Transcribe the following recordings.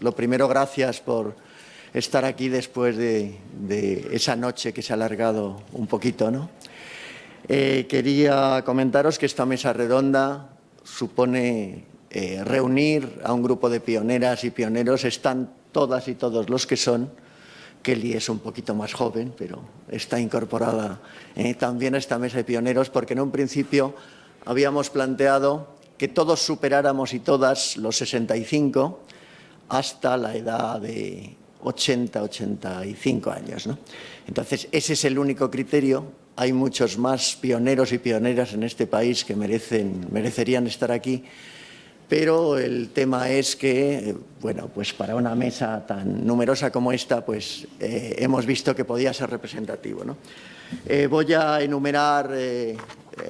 lo primero, gracias por estar aquí después de esa noche que se ha alargado un poquito, ¿no? Quería comentaros que esta mesa redonda supone reunir a un grupo de pioneras y pioneros. Están todas y todos los que son. Kelly es un poquito más joven, pero está incorporada también a esta mesa de pioneros, porque en un principio habíamos planteado que todos superáramos y todas los 65 hasta la edad de 80, 85 años, ¿no? Entonces, ese es el único criterio. Hay muchos más pioneros y pioneras en este país que merecerían estar aquí, pero el tema es que, bueno, pues para una mesa tan numerosa como esta, pues hemos visto que podía ser representativo, ¿no? Voy a enumerar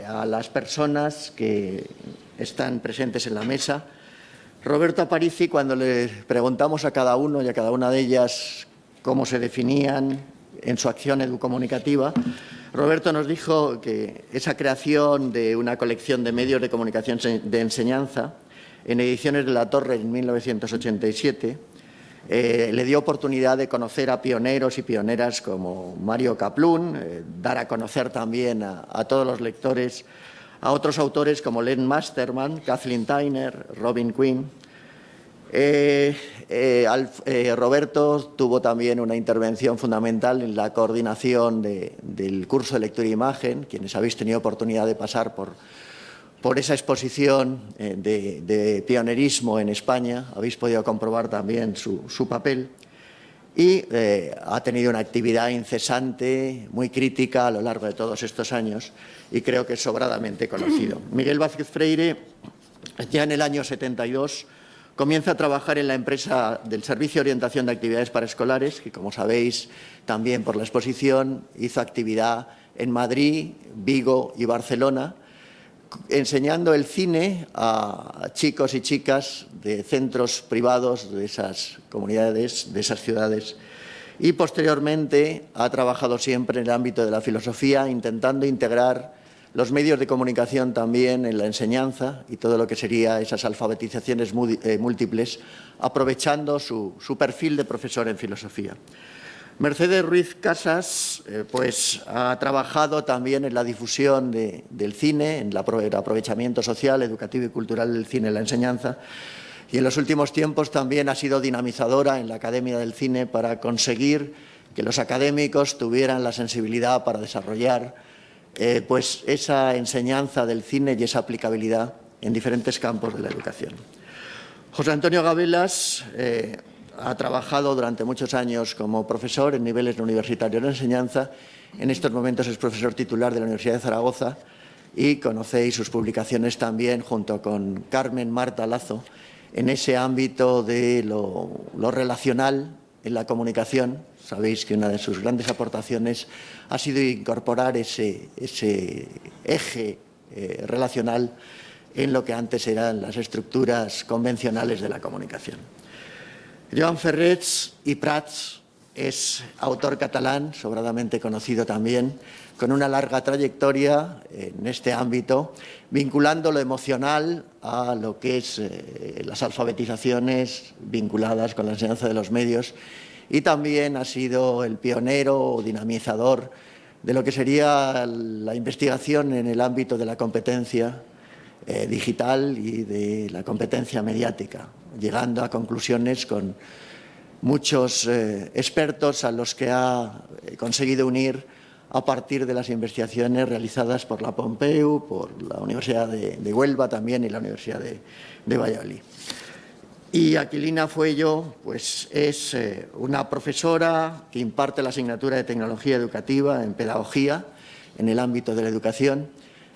a las personas que están presentes en la mesa. Roberto Aparici, cuando le preguntamos a cada uno y a cada una de ellas cómo se definían en su acción educomunicativa, Roberto nos dijo que esa creación de una colección de medios de comunicación de enseñanza en Ediciones de la Torre en 1987 le dio oportunidad de conocer a pioneros y pioneras como Mario Kaplún, dar a conocer también a todos los lectores a otros autores como Len Masterman, Kathleen Tyner, Robin Quinn. Roberto tuvo también una intervención fundamental en la coordinación del curso de lectura e imagen. Quienes habéis tenido oportunidad de pasar por esa exposición de pionerismo en España, habéis podido comprobar también su papel. Y ha tenido una actividad incesante, muy crítica a lo largo de todos estos años, y creo que es sobradamente conocido. Miguel Vázquez Freire, ya en el año 72, comienza a trabajar en la empresa del Servicio de Orientación de Actividades para Escolares, que, como sabéis, también por la exposición hizo actividad en Madrid, Vigo y Barcelona, enseñando el cine a chicos y chicas de centros privados de esas comunidades, de esas ciudades. Y posteriormente ha trabajado siempre en el ámbito de la filosofía, intentando integrar los medios de comunicación también en la enseñanza y todo lo que sería esas alfabetizaciones múltiples, aprovechando su perfil de profesor en filosofía. Mercedes Ruiz Casas pues ha trabajado también en la difusión del cine, en el aprovechamiento social, educativo y cultural del cine en la enseñanza, y en los últimos tiempos también ha sido dinamizadora en la Academia del Cine para conseguir que los académicos tuvieran la sensibilidad para desarrollar pues esa enseñanza del cine y esa aplicabilidad en diferentes campos de la educación. José Antonio Gabelas ha trabajado durante muchos años como profesor en niveles universitarios de enseñanza. En estos momentos es profesor titular de la Universidad de Zaragoza y conocéis sus publicaciones también junto con Carmen Marta Lazo en ese ámbito de lo relacional en la comunicación. Sabéis que una de sus grandes aportaciones ha sido incorporar ese eje relacional en lo que antes eran las estructuras convencionales de la comunicación. Joan Ferrets i Prats es autor catalán, sobradamente conocido también, con una larga trayectoria en este ámbito, vinculando lo emocional a lo que es las alfabetizaciones vinculadas con la enseñanza de los medios, y también ha sido el pionero o dinamizador de lo que sería la investigación en el ámbito de la competencia digital y de la competencia mediática, llegando a conclusiones con muchos expertos a los que ha conseguido unir a partir de las investigaciones realizadas por la Pompeu, por la Universidad de Huelva también y la Universidad de Valladolid. Y Aquilina Fuello pues, es una profesora que imparte la asignatura de Tecnología Educativa en Pedagogía en el ámbito de la educación.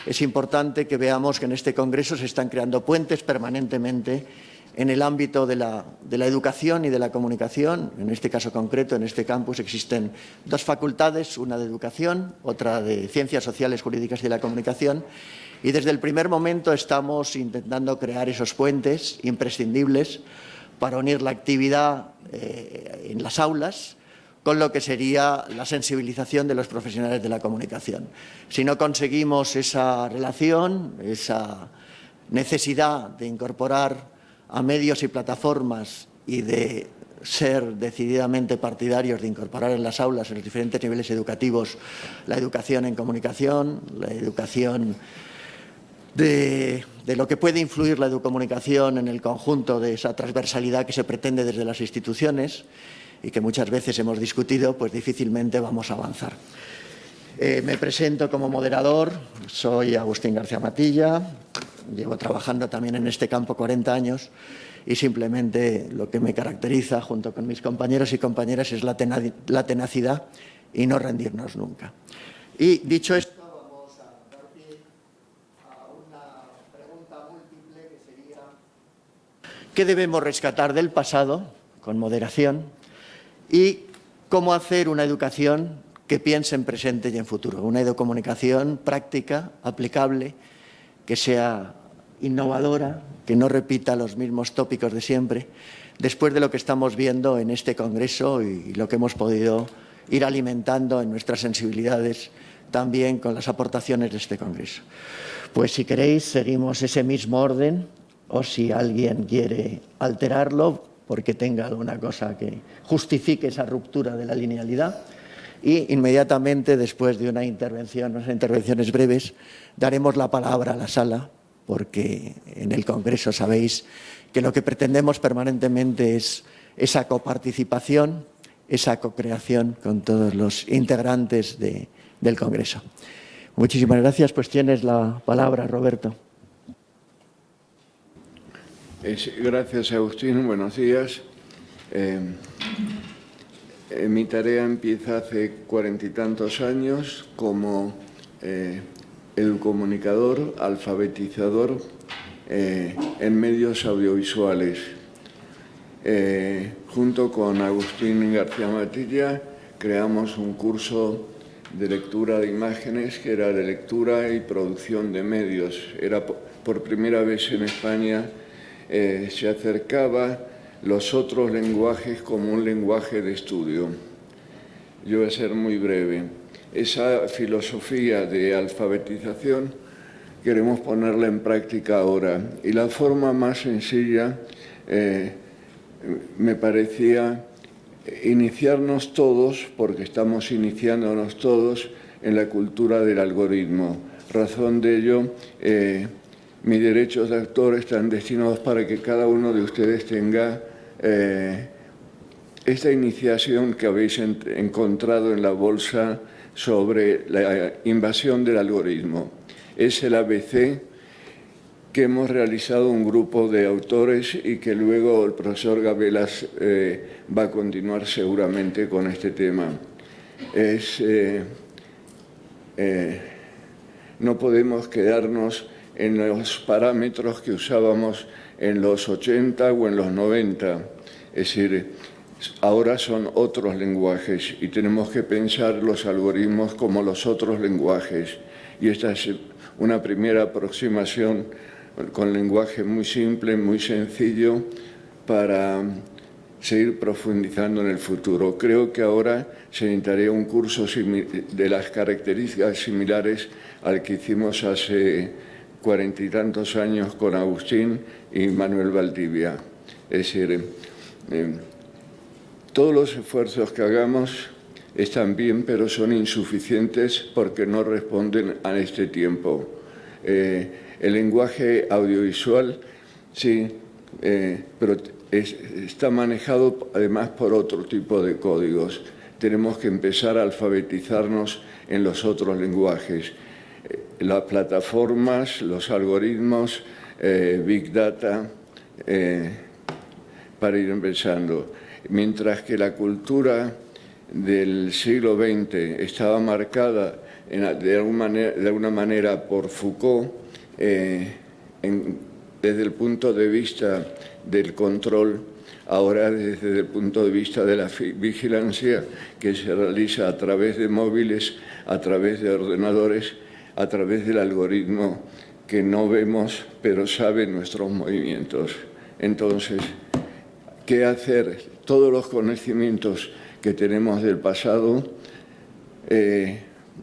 Es importante que veamos que en este congreso se están creando puentes permanentemente en el ámbito de la educación y de la comunicación. En este caso concreto, en este campus, existen dos facultades, una de educación, otra de ciencias sociales, jurídicas y de la comunicación. Y desde el primer momento estamos intentando crear esos puentes imprescindibles para unir la actividad en las aulas con lo que sería la sensibilización de los profesionales de la comunicación. Si no conseguimos esa relación, esa necesidad de incorporar a medios y plataformas y de ser decididamente partidarios de incorporar en las aulas, en los diferentes niveles educativos, la educación en comunicación, la educación de lo que puede influir la educomunicación en el conjunto de esa transversalidad que se pretende desde las instituciones y que muchas veces hemos discutido, pues difícilmente vamos a avanzar. Me presento como moderador, soy Agustín García Matilla, llevo trabajando también en este campo 40 años y simplemente lo que me caracteriza junto con mis compañeros y compañeras es la tenacidad y no rendirnos nunca. Y dicho esto, vamos a dar pie a una pregunta múltiple que sería ¿qué debemos rescatar del pasado con moderación y cómo hacer una educación que piense en presente y en futuro? Una educomunicación práctica, aplicable, que sea innovadora, que no repita los mismos tópicos de siempre, después de lo que estamos viendo en este Congreso y lo que hemos podido ir alimentando en nuestras sensibilidades también con las aportaciones de este Congreso. Pues si queréis, seguimos ese mismo orden o si alguien quiere alterarlo porque tenga alguna cosa que justifique esa ruptura de la linealidad. Y inmediatamente, después de unas intervenciones breves, daremos la palabra a la sala, porque en el Congreso sabéis que lo que pretendemos permanentemente es esa coparticipación, esa cocreación con todos los integrantes del Congreso. Muchísimas gracias. Pues tienes la palabra, Roberto. Gracias, Agustín. Buenos días. Mi tarea empieza hace 40 y tantos años como educomunicador, alfabetizador en medios audiovisuales. Junto con Agustín García Matilla creamos un curso de lectura de imágenes que era de lectura y producción de medios. Era por primera vez en España, se acercaba los otros lenguajes como un lenguaje de estudio. Yo voy a ser muy breve. Esa filosofía de alfabetización queremos ponerla en práctica ahora. Y la forma más sencilla me parecía iniciarnos todos, porque estamos iniciándonos todos en la cultura del algoritmo. Razón de ello, mis derechos de autor están destinados para que cada uno de ustedes tenga esta iniciación que habéis encontrado en la bolsa sobre la invasión del algoritmo. Es el ABC que hemos realizado un grupo de autores y que luego el profesor Gabelas va a continuar seguramente con este tema. No podemos quedarnos en los parámetros que usábamos en los 80 o en los 90. Es decir, ahora son otros lenguajes y tenemos que pensar los algoritmos como los otros lenguajes. Y esta es una primera aproximación con lenguaje muy simple, muy sencillo, para seguir profundizando en el futuro. Creo que ahora se necesitaría un curso de las características similares al que hicimos hace 40 y tantos años con Agustín y Manuel Valdivia. Es decir, todos los esfuerzos que hagamos están bien, pero son insuficientes porque no responden a este tiempo. El lenguaje audiovisual, sí, pero está manejado además por otro tipo de códigos. Tenemos que empezar a alfabetizarnos en los otros lenguajes. Las plataformas, los algoritmos, Big Data, para ir empezando. Mientras que la cultura del siglo XX estaba marcada de alguna manera por Foucault, desde el punto de vista del control, ahora desde el punto de vista de la vigilancia que se realiza a través de móviles, a través de ordenadores, a través del algoritmo que no vemos, pero sabe nuestros movimientos. Entonces, ¿qué hacer? Todos los conocimientos que tenemos del pasado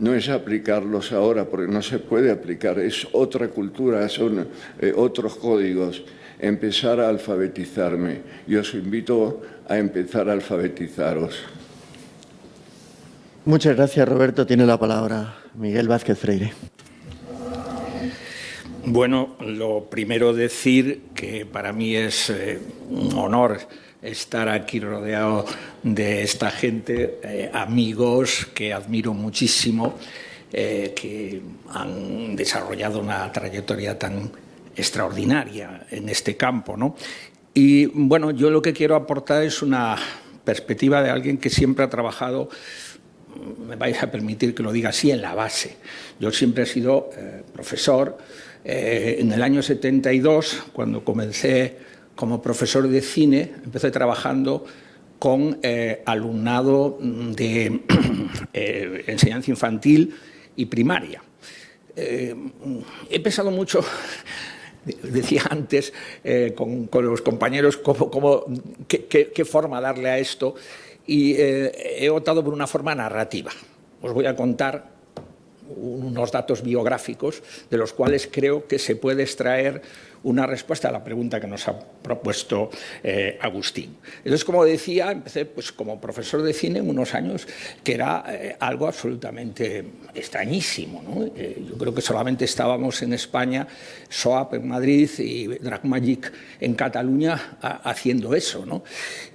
no es aplicarlos ahora, porque no se puede aplicar, es otra cultura, son otros códigos. Empezar a alfabetizarme. Y os invito a empezar a alfabetizaros. Muchas gracias, Roberto. Tiene la palabra Miguel Vázquez Freire. Bueno, lo primero decir que para mí es un honor estar aquí rodeado de esta gente, amigos que admiro muchísimo, que han desarrollado una trayectoria tan extraordinaria en este campo, ¿no? Y bueno, yo lo que quiero aportar es una perspectiva de alguien que siempre ha trabajado, me vais a permitir que lo diga así, en la base. Yo siempre he sido profesor. En el año 72, cuando comencé como profesor de cine, empecé trabajando con alumnado de enseñanza infantil y primaria. He pensado mucho, decía antes, con los compañeros, qué forma darle a esto, y he optado por una forma narrativa. Os voy a contar unos datos biográficos de los cuales creo que se puede extraer una respuesta a la pregunta que nos ha propuesto Agustín. Entonces, como decía, empecé pues, como profesor de cine en unos años que era algo absolutamente extrañísimo, ¿no? Yo creo que solamente estábamos en España, SOAP en Madrid y Drag Magic en Cataluña haciendo eso, ¿no?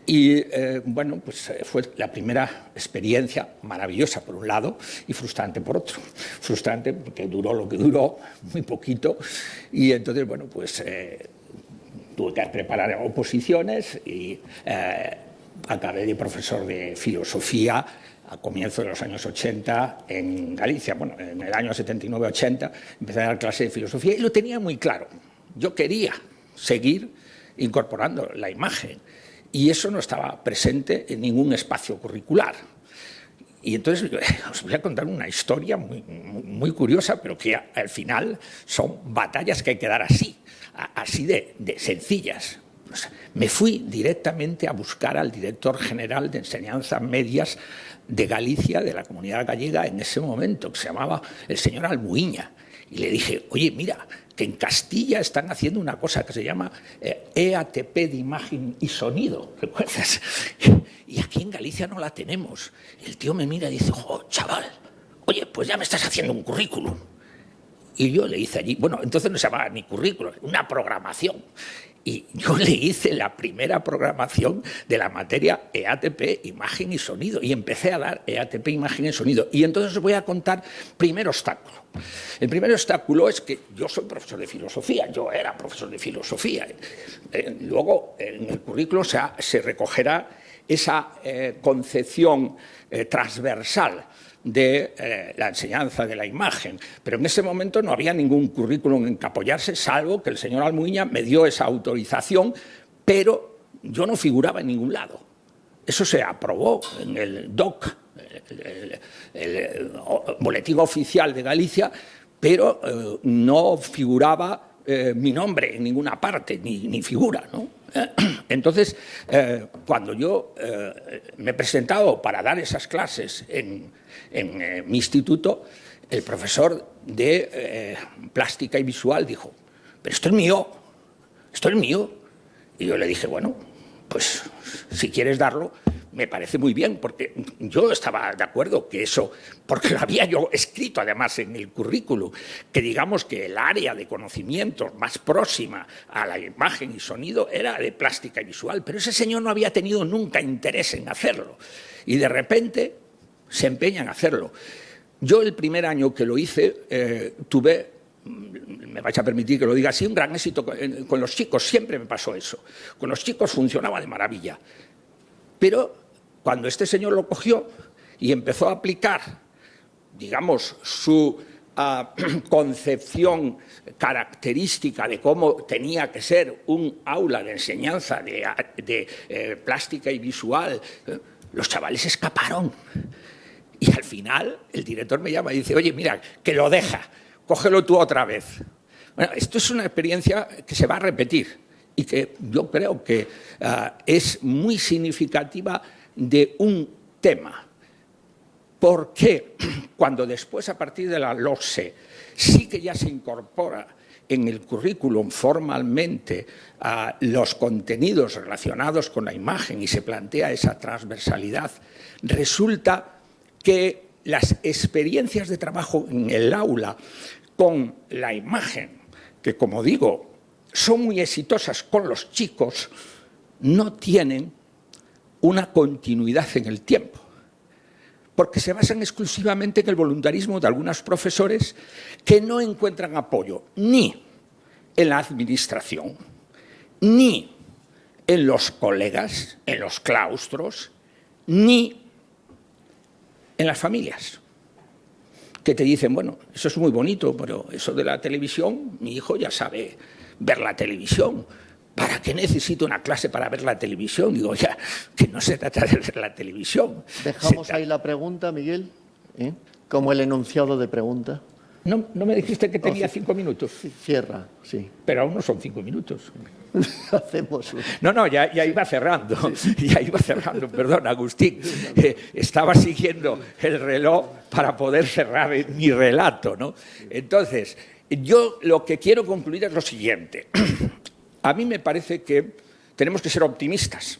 Y bueno, pues fue la primera experiencia maravillosa por un lado y frustrante por otro. Frustrante porque duró lo que duró, muy poquito, y entonces, bueno, pues tuve que preparar oposiciones y acabé de profesor de filosofía a comienzos de los años 80 en Galicia. Bueno, en el año 79-80 empecé a dar clase de filosofía y lo tenía muy claro. Yo quería seguir incorporando la imagen y eso no estaba presente en ningún espacio curricular. Y entonces os voy a contar una historia muy curiosa, pero que al final son batallas que hay que dar así de sencillas. O sea, me fui directamente a buscar al director general de enseñanzas medias de Galicia, de la Comunidad Gallega, en ese momento, que se llamaba el señor Almuiña. Y le dije, oye, mira, que en Castilla están haciendo una cosa que se llama EATP de imagen y sonido, ¿recuerdas? Y aquí en Galicia no la tenemos. El tío me mira y dice, oh, chaval, oye, pues ya me estás haciendo un currículum. Y yo le hice allí, bueno, entonces no se llamaba ni currículum, una programación. Y yo le hice la primera programación de la materia EATP, imagen y sonido, y empecé a dar EATP, imagen y sonido. Y entonces os voy a contar primer obstáculo. El primer obstáculo es que yo soy profesor de filosofía, yo era profesor de filosofía. Luego en el currículo se recogerá esa concepción transversal de la enseñanza de la imagen, pero en ese momento no había ningún currículum en que apoyarse, salvo que el señor Almuiña me dio esa autorización, pero yo no figuraba en ningún lado. Eso se aprobó en el DOC, el Boletín Oficial de Galicia, pero no figuraba mi nombre en ninguna parte, ni figura, ¿no? Entonces, cuando yo me he presentado para dar esas clases en mi instituto, el profesor de plástica y visual dijo, pero esto es mío. Y yo le dije, bueno, pues si quieres darlo, me parece muy bien, porque yo estaba de acuerdo que eso, porque lo había yo escrito además en el currículum, que digamos que el área de conocimiento más próxima a la imagen y sonido era de plástica y visual, pero ese señor no había tenido nunca interés en hacerlo. Y de repente se empeña en hacerlo. Yo el primer año que lo hice tuve, me vais a permitir que lo diga así, un gran éxito con los chicos, siempre me pasó eso. Con los chicos funcionaba de maravilla. Pero cuando este señor lo cogió y empezó a aplicar, digamos, su concepción característica de cómo tenía que ser un aula de enseñanza de plástica y visual, los chavales escaparon. Y al final el director me llama y dice, oye, mira, que lo deja, cógelo tú otra vez. Bueno, esto es una experiencia que se va a repetir y que yo creo que es muy significativa de un tema. ¿Por qué cuando después, a partir de la LOSE, sí que ya se incorpora en el currículum formalmente a los contenidos relacionados con la imagen y se plantea esa transversalidad, resulta que las experiencias de trabajo en el aula con la imagen, que como digo, son muy exitosas con los chicos, no tienen una continuidad en el tiempo, porque se basan exclusivamente en el voluntarismo de algunos profesores que no encuentran apoyo ni en la administración, ni en los colegas, en los claustros, ni en las familias, que te dicen, bueno, eso es muy bonito, pero eso de la televisión, mi hijo ya sabe ver la televisión. ¿Para qué necesito una clase para ver la televisión? Digo, ya, que no se trata de ver la televisión. Dejamos ahí la pregunta, Miguel, como el enunciado de pregunta. ¿No me dijiste que tenía 5 minutos? Cierra, sí. Pero aún no son 5 minutos. Hacemos No, ya iba cerrando. Sí. Ya iba cerrando, perdón, Agustín. Estaba siguiendo el reloj para poder cerrar mi relato, ¿no? Entonces, yo lo que quiero concluir es lo siguiente. A mí me parece que tenemos que ser optimistas,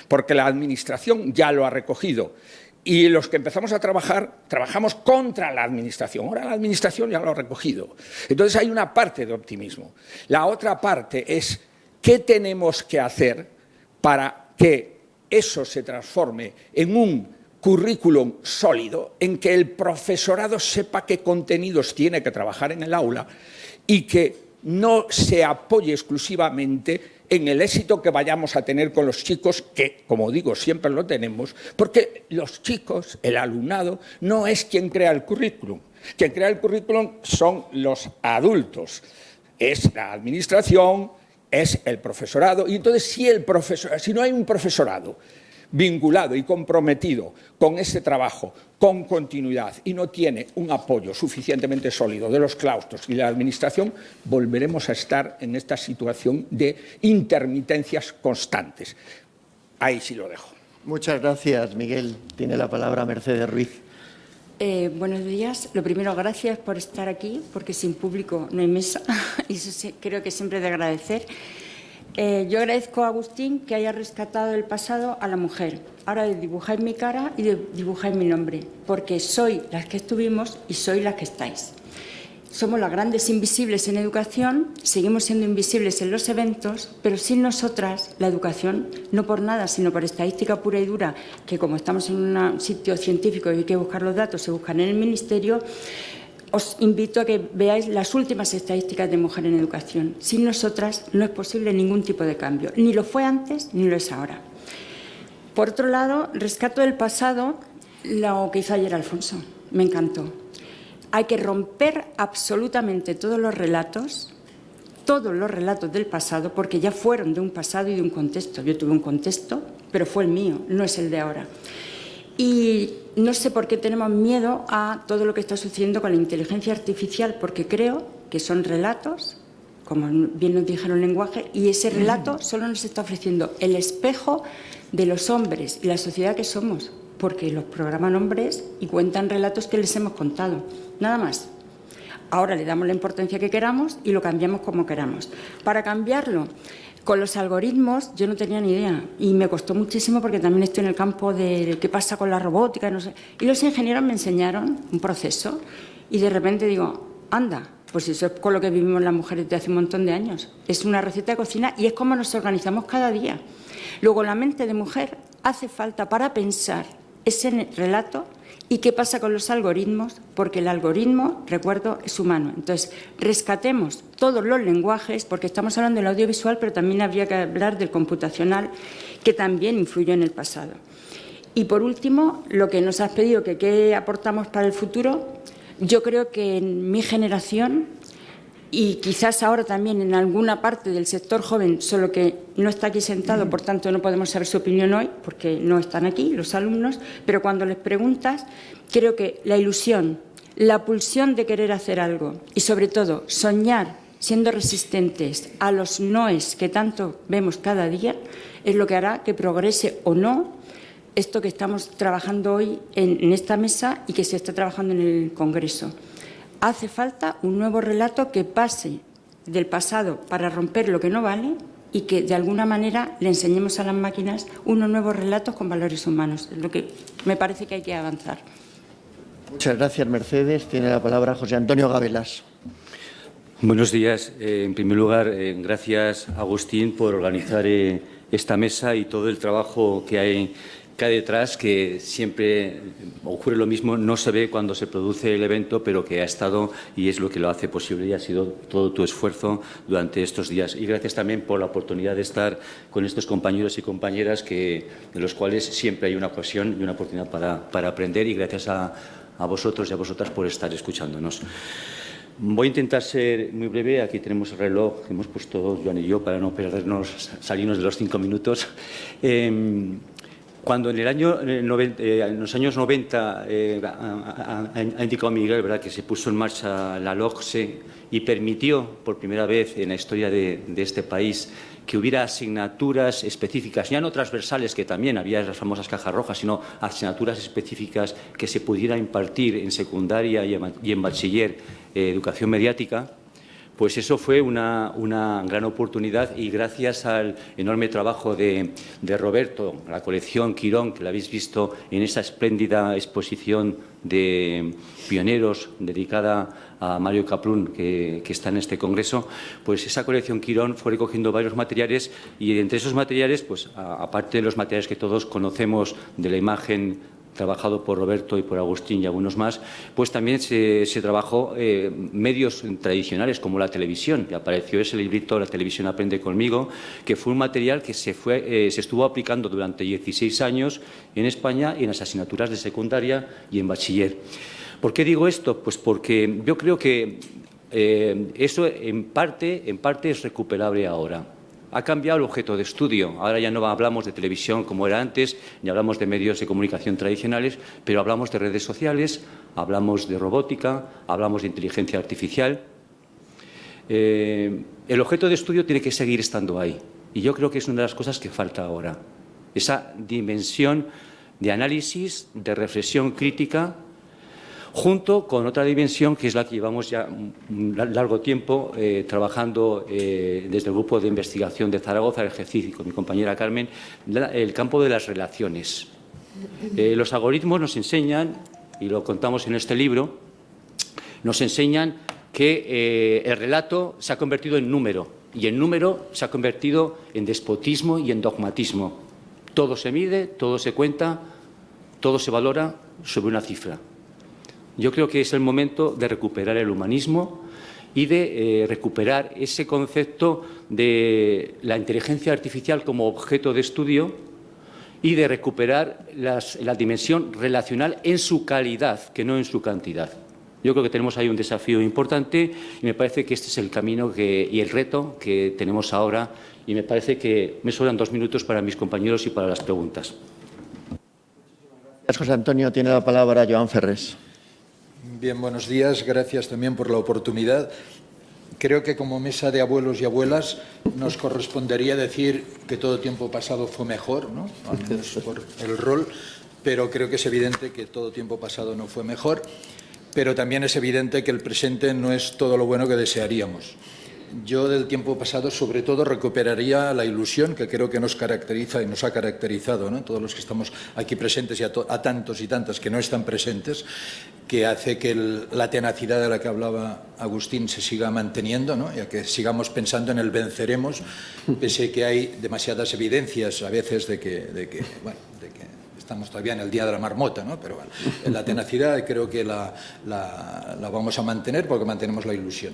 porque la Administración ya lo ha recogido y los que empezamos a trabajar, trabajamos contra la Administración. Ahora la Administración ya lo ha recogido. Entonces hay una parte de optimismo. La otra parte es qué tenemos que hacer para que eso se transforme en un currículum sólido, en que el profesorado sepa qué contenidos tiene que trabajar en el aula y que no se apoye exclusivamente en el éxito que vayamos a tener con los chicos, que, como digo, siempre lo tenemos, porque los chicos, el alumnado, no es quien crea el currículum. Quien crea el currículum son los adultos, es la administración, es el profesorado. Y entonces, si no hay un profesorado vinculado y comprometido con este trabajo, con continuidad, y no tiene un apoyo suficientemente sólido de los claustros y de la administración, volveremos a estar en esta situación de intermitencias constantes. Ahí sí lo dejo. Muchas gracias, Miguel. Tiene la palabra Mercedes Ruiz. Buenos días. Lo primero, gracias por estar aquí, porque sin público no hay mesa, y eso creo que siempre es de agradecer. Yo agradezco a Agustín que haya rescatado del pasado a la mujer. Ahora dibujáis mi cara y dibujáis mi nombre, porque soy las que estuvimos y soy las que estáis. Somos las grandes invisibles en educación, seguimos siendo invisibles en los eventos, pero sin nosotras la educación, no por nada, sino por estadística pura y dura, que como estamos en un sitio científico y hay que buscar los datos, se buscan en el Ministerio. Os invito a que veáis las últimas estadísticas de mujer en educación. Sin nosotras no es posible ningún tipo de cambio. Ni lo fue antes, ni lo es ahora. Por otro lado, rescato del pasado lo que hizo ayer Alfonso. Me encantó. Hay que romper absolutamente todos los relatos del pasado, porque ya fueron de un pasado y de un contexto. Yo tuve un contexto, pero fue el mío, no es el de ahora. Y no sé por qué tenemos miedo a todo lo que está sucediendo con la inteligencia artificial, porque creo que son relatos, como bien nos dijeron el lenguaje, y ese relato solo nos está ofreciendo el espejo de los hombres y la sociedad que somos, porque los programan hombres y cuentan relatos que les hemos contado, nada más. Ahora le damos la importancia que queramos y lo cambiamos como queramos. Para cambiarlo, con los algoritmos yo no tenía ni idea y me costó muchísimo porque también estoy en el campo de qué pasa con la robótica, no sé. Y los ingenieros me enseñaron un proceso y de repente digo, anda, pues eso es con lo que vivimos las mujeres desde hace un montón de años. Es una receta de cocina y es como nos organizamos cada día. Luego la mente de mujer hace falta para pensar ese relato. ¿Y qué pasa con los algoritmos? Porque el algoritmo, recuerdo, es humano. Entonces, rescatemos todos los lenguajes, porque estamos hablando del audiovisual, pero también habría que hablar del computacional, que también influyó en el pasado. Y, por último, lo que nos has pedido, que qué aportamos para el futuro, yo creo que en mi generación, y quizás ahora también en alguna parte del sector joven, solo que no está aquí sentado, por tanto no podemos saber su opinión hoy, porque no están aquí los alumnos, pero cuando les preguntas, creo que la ilusión, la pulsión de querer hacer algo y sobre todo soñar siendo resistentes a los noes que tanto vemos cada día, es lo que hará que progrese o no esto que estamos trabajando hoy en esta mesa y que se está trabajando en el Congreso. Hace falta un nuevo relato que pase del pasado para romper lo que no vale y que de alguna manera le enseñemos a las máquinas unos nuevos relatos con valores humanos. Es lo que me parece que hay que avanzar. Muchas gracias, Mercedes. Tiene la palabra José Antonio Gabelas. Buenos días. En primer lugar, gracias, Agustín, por organizar esta mesa y todo el trabajo que hay detrás, que siempre ocurre lo mismo, no se ve cuando se produce el evento, pero que ha estado y es lo que lo hace posible y ha sido todo tu esfuerzo durante estos días. Y gracias también por la oportunidad de estar con estos compañeros y compañeras de los cuales siempre hay una ocasión y una oportunidad para aprender, y gracias a vosotros y a vosotras por estar escuchándonos. Voy a intentar ser muy breve. Aquí tenemos el reloj que hemos puesto Joan y yo para no salirnos de los 5 minutos. Cuando en los años 90 ha indicado Miguel, ¿verdad?, que se puso en marcha la LOGSE y permitió por primera vez en la historia de este país que hubiera asignaturas específicas, ya no transversales, que también había las famosas cajas rojas, sino asignaturas específicas que se pudiera impartir en secundaria y en bachiller, educación mediática. Pues eso fue una gran oportunidad, y gracias al enorme trabajo de Roberto, la colección Quirón, que la habéis visto en esa espléndida exposición de pioneros dedicada a Mario Kaplún, que está en este congreso, pues esa colección Quirón fue recogiendo varios materiales, y entre esos materiales, pues aparte de los materiales que todos conocemos de la imagen trabajado por Roberto y por Agustín y algunos más, pues también se trabajó medios tradicionales como la televisión, y apareció ese librito La televisión aprende conmigo, que fue un material que se estuvo aplicando durante 16 años en España y en las asignaturas de secundaria y en bachiller. ¿Por qué digo esto? Pues porque yo creo que eso en parte es recuperable ahora. Ha cambiado el objeto de estudio. Ahora ya no hablamos de televisión como era antes, ni hablamos de medios de comunicación tradicionales, pero hablamos de redes sociales, hablamos de robótica, hablamos de inteligencia artificial. El objeto de estudio tiene que seguir estando ahí, y yo creo que es una de las cosas que falta ahora. Esa dimensión de análisis, de reflexión crítica, junto con otra dimensión que es la que llevamos ya un largo tiempo trabajando desde el Grupo de Investigación de Zaragoza, el GECID, con mi compañera Carmen, el campo de las relaciones. Los algoritmos nos enseñan, y lo contamos en este libro, nos enseñan que el relato se ha convertido en número, y el número se ha convertido en despotismo y en dogmatismo. Todo se mide, todo se cuenta, todo se valora sobre una cifra. Yo creo que es el momento de recuperar el humanismo y de recuperar ese concepto de la inteligencia artificial como objeto de estudio, y de recuperar la dimensión relacional en su calidad, que no en su cantidad. Yo creo que tenemos ahí un desafío importante, y me parece que este es el camino y el reto que tenemos ahora, y me parece que me sobran 2 minutos para mis compañeros y para las preguntas. Gracias, José Antonio. Tiene la palabra Joan Ferrés. Bien, buenos días. Gracias también por la oportunidad. Creo que como mesa de abuelos y abuelas nos correspondería decir que todo tiempo pasado fue mejor, ¿no? Al menos por el rol, pero creo que es evidente que todo tiempo pasado no fue mejor, pero también es evidente que el presente no es todo lo bueno que desearíamos. Yo del tiempo pasado sobre todo recuperaría la ilusión que creo que nos caracteriza y nos ha caracterizado, ¿no?, todos los que estamos aquí presentes y a tantos y tantas que no están presentes, que hace que la tenacidad de la que hablaba Agustín se siga manteniendo, ¿no?, y a que sigamos pensando en el venceremos, pese que hay demasiadas evidencias a veces de que estamos todavía en el día de la marmota, ¿no? Pero bueno, en la tenacidad creo que la vamos a mantener porque mantenemos la ilusión.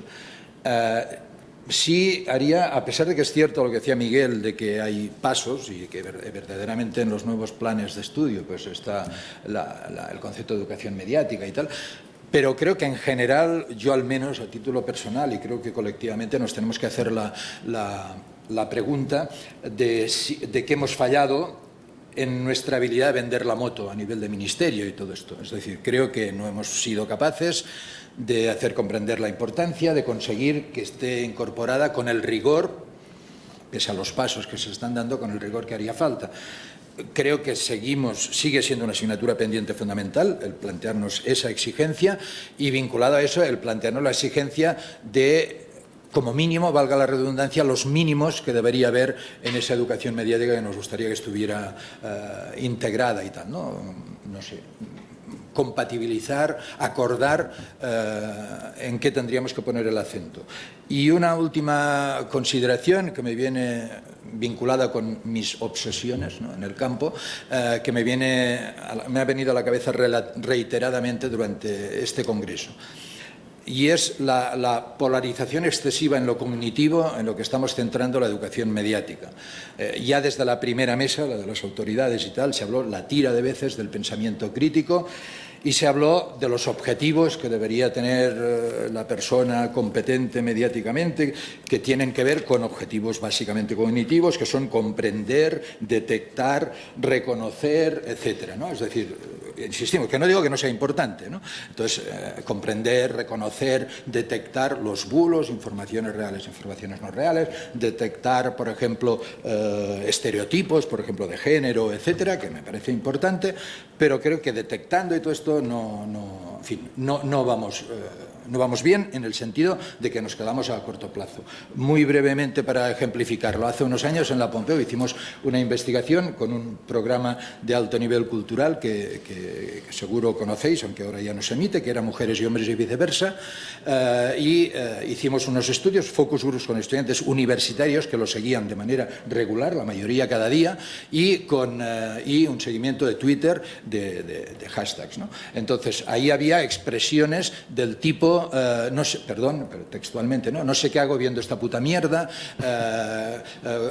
Sí haría, a pesar de que es cierto lo que decía Miguel, de que hay pasos y que verdaderamente en los nuevos planes de estudio pues está el concepto de educación mediática y tal, pero creo que en general, yo al menos a título personal y creo que colectivamente nos tenemos que hacer la pregunta de que hemos fallado en nuestra habilidad de vender la moto a nivel de ministerio y todo esto. Es decir, creo que no hemos sido capaces de hacer comprender la importancia, de conseguir que esté incorporada con el rigor, pese a los pasos que se están dando, con el rigor que haría falta. creo que sigue siendo una asignatura pendiente fundamental el plantearnos esa exigencia y vinculado a eso el plantearnos la exigencia de, como mínimo, valga la redundancia, los mínimos que debería haber en esa educación mediática que nos gustaría que estuviera integrada y tal, ¿no? No sé, compatibilizar, acordar en qué tendríamos que poner el acento. Y una última consideración que me viene vinculada con mis obsesiones, ¿no?, en el campo, que me ha venido a la cabeza reiteradamente durante este congreso. Y es la polarización excesiva en lo cognitivo, en lo que estamos centrando la educación mediática. Ya desde la primera mesa, la de las autoridades y tal, se habló la tira de veces del pensamiento crítico y se habló de los objetivos que debería tener la persona competente mediáticamente, que tienen que ver con objetivos básicamente cognitivos, que son comprender, detectar, reconocer, etcétera, ¿no? Es decir, insistimos, que no digo que no sea importante, ¿no? Entonces, comprender, reconocer, detectar los bulos, informaciones reales, informaciones no reales, detectar, por ejemplo, estereotipos, por ejemplo, de género, etcétera, que me parece importante, pero creo que detectando y todo esto no vamos bien en el sentido de que nos quedamos a corto plazo. Muy brevemente, para ejemplificarlo, hace unos años en la Pompeu hicimos una investigación con un programa de alto nivel cultural que seguro conocéis, aunque ahora ya no se emite, que era Mujeres y Hombres y Viceversa, y hicimos unos estudios, focus groups con estudiantes universitarios que lo seguían de manera regular, la mayoría cada día, y un seguimiento de Twitter de hashtags, ¿no? Entonces, ahí había expresiones del tipo, no sé, perdón, pero textualmente, no sé qué hago viendo esta puta mierda,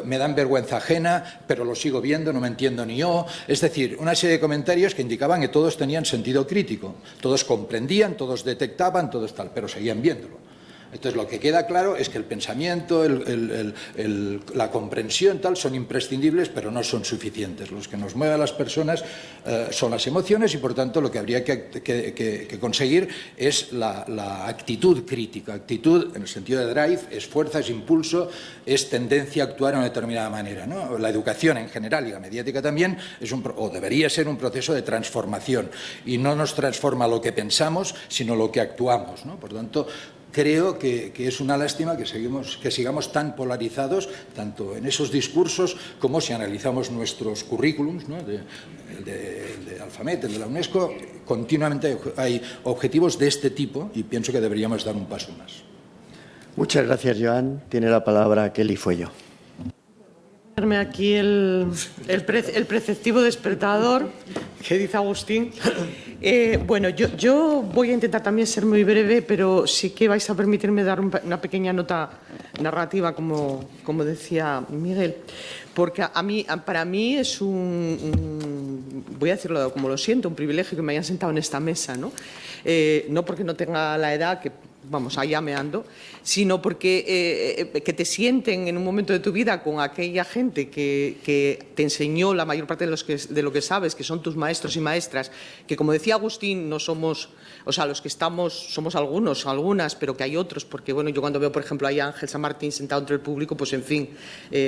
me dan vergüenza ajena, pero lo sigo viendo, no me entiendo ni yo. Es decir, una serie de comentarios que indicaban que todos tenían sentido crítico, todos comprendían, todos detectaban, todos tal, pero seguían viéndolo. Entonces, lo que queda claro es que el pensamiento, la comprensión tal son imprescindibles, pero no son suficientes. Los que nos mueven a las personas son las emociones y, por tanto, lo que habría que conseguir es la actitud crítica. Actitud, en el sentido de drive, es fuerza, es impulso, es tendencia a actuar de una determinada manera, ¿no? La educación en general y la mediática también debería ser un proceso de transformación. Y no nos transforma lo que pensamos, sino lo que actuamos, ¿no? Por tanto, creo que es una lástima que sigamos tan polarizados, tanto en esos discursos como si analizamos nuestros currículums, ¿no?, el de Alfamet, el de la UNESCO. Continuamente hay objetivos de este tipo y pienso que deberíamos dar un paso más. Muchas gracias, Joan. Tiene la palabra Kelly Fuello. Aquí el preceptivo despertador que dice Agustín. Bueno, yo voy a intentar también ser muy breve, pero sí que vais a permitirme dar una pequeña nota narrativa, como decía Miguel, porque para mí es voy a decirlo como lo siento, un privilegio que me hayan sentado en esta mesa, ¿no? No porque no tenga la edad, que vamos, allá me ando, sino porque que te sienten en un momento de tu vida con aquella gente que te enseñó la mayor parte de lo que sabes, que son tus maestros y maestras, que, como decía Agustín, no somos, o sea, los que estamos somos algunos, algunas, pero que hay otros, porque bueno, yo cuando veo, por ejemplo, ahí a Ángel San Martín sentado entre el público, pues en fin,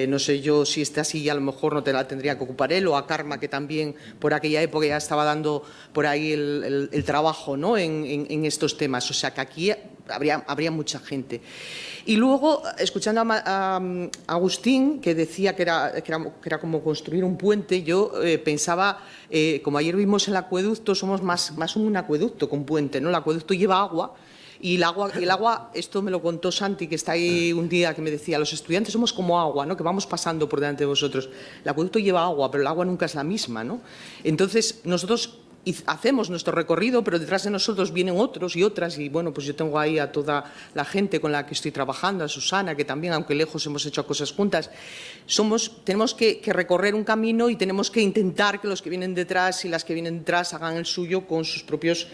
no sé yo si esta silla a lo mejor no te la tendría que ocupar él, o a Karma, que también por aquella época ya estaba dando por ahí el trabajo, ¿no?, en estos temas. O sea, que aquí habría mucha gente. Y luego, escuchando a Agustín, que decía que era como construir un puente, yo pensaba, como ayer vimos el acueducto, somos más un acueducto que un puente, ¿no? El acueducto lleva agua. Y el agua, esto me lo contó Santi, que está ahí un día, que me decía, los estudiantes somos como agua, ¿no?, que vamos pasando por delante de vosotros. El acueducto lleva agua, pero el agua nunca es la misma, ¿no? Entonces, nosotros hacemos nuestro recorrido, pero detrás de nosotros vienen otros y otras, y bueno, pues yo tengo ahí a toda la gente con la que estoy trabajando, a Susana, que también, aunque lejos, hemos hecho cosas juntas. Tenemos que recorrer un camino y tenemos que intentar que los que vienen detrás y las que vienen detrás hagan el suyo con sus propias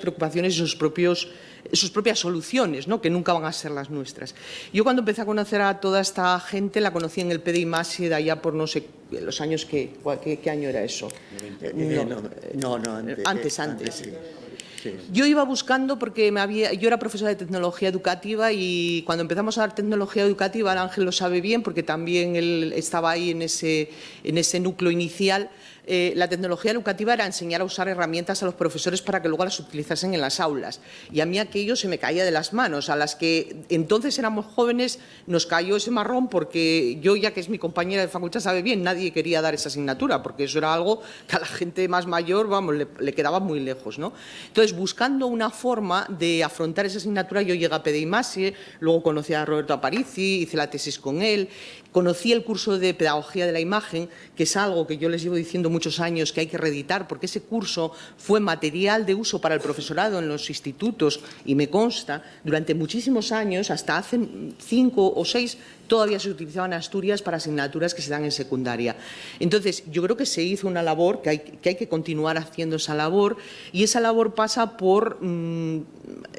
preocupaciones y sus propias soluciones, ¿no?, que nunca van a ser las nuestras. Yo, cuando empecé a conocer a toda esta gente, la conocí en el PDI+, de allá por no sé los años ¿qué año era eso? No, antes. Sí. Sí. Yo iba buscando porque yo era profesora de tecnología educativa y cuando empezamos a dar tecnología educativa, Ángel lo sabe bien porque también él estaba ahí en ese núcleo inicial. La tecnología educativa era enseñar a usar herramientas a los profesores para que luego las utilizasen en las aulas. Y a mí aquello se me caía de las manos. A las que entonces éramos jóvenes nos cayó ese marrón porque yo, ya que es mi compañera de facultad, sabe bien, nadie quería dar esa asignatura porque eso era algo que a la gente más mayor, vamos, le quedaba muy lejos, ¿no? Entonces, buscando una forma de afrontar esa asignatura, yo llegué a PDIMASE, luego conocí a Roberto Aparici, hice la tesis con él, conocí el curso de Pedagogía de la Imagen, que es algo que yo les llevo diciendo muchos años que hay que reeditar, porque ese curso fue material de uso para el profesorado en los institutos, y me consta, durante muchísimos años, hasta hace 5 o 6, todavía se utilizaba en Asturias para asignaturas que se dan en secundaria. Entonces, yo creo que se hizo una labor, que hay que continuar haciendo esa labor, y esa labor pasa por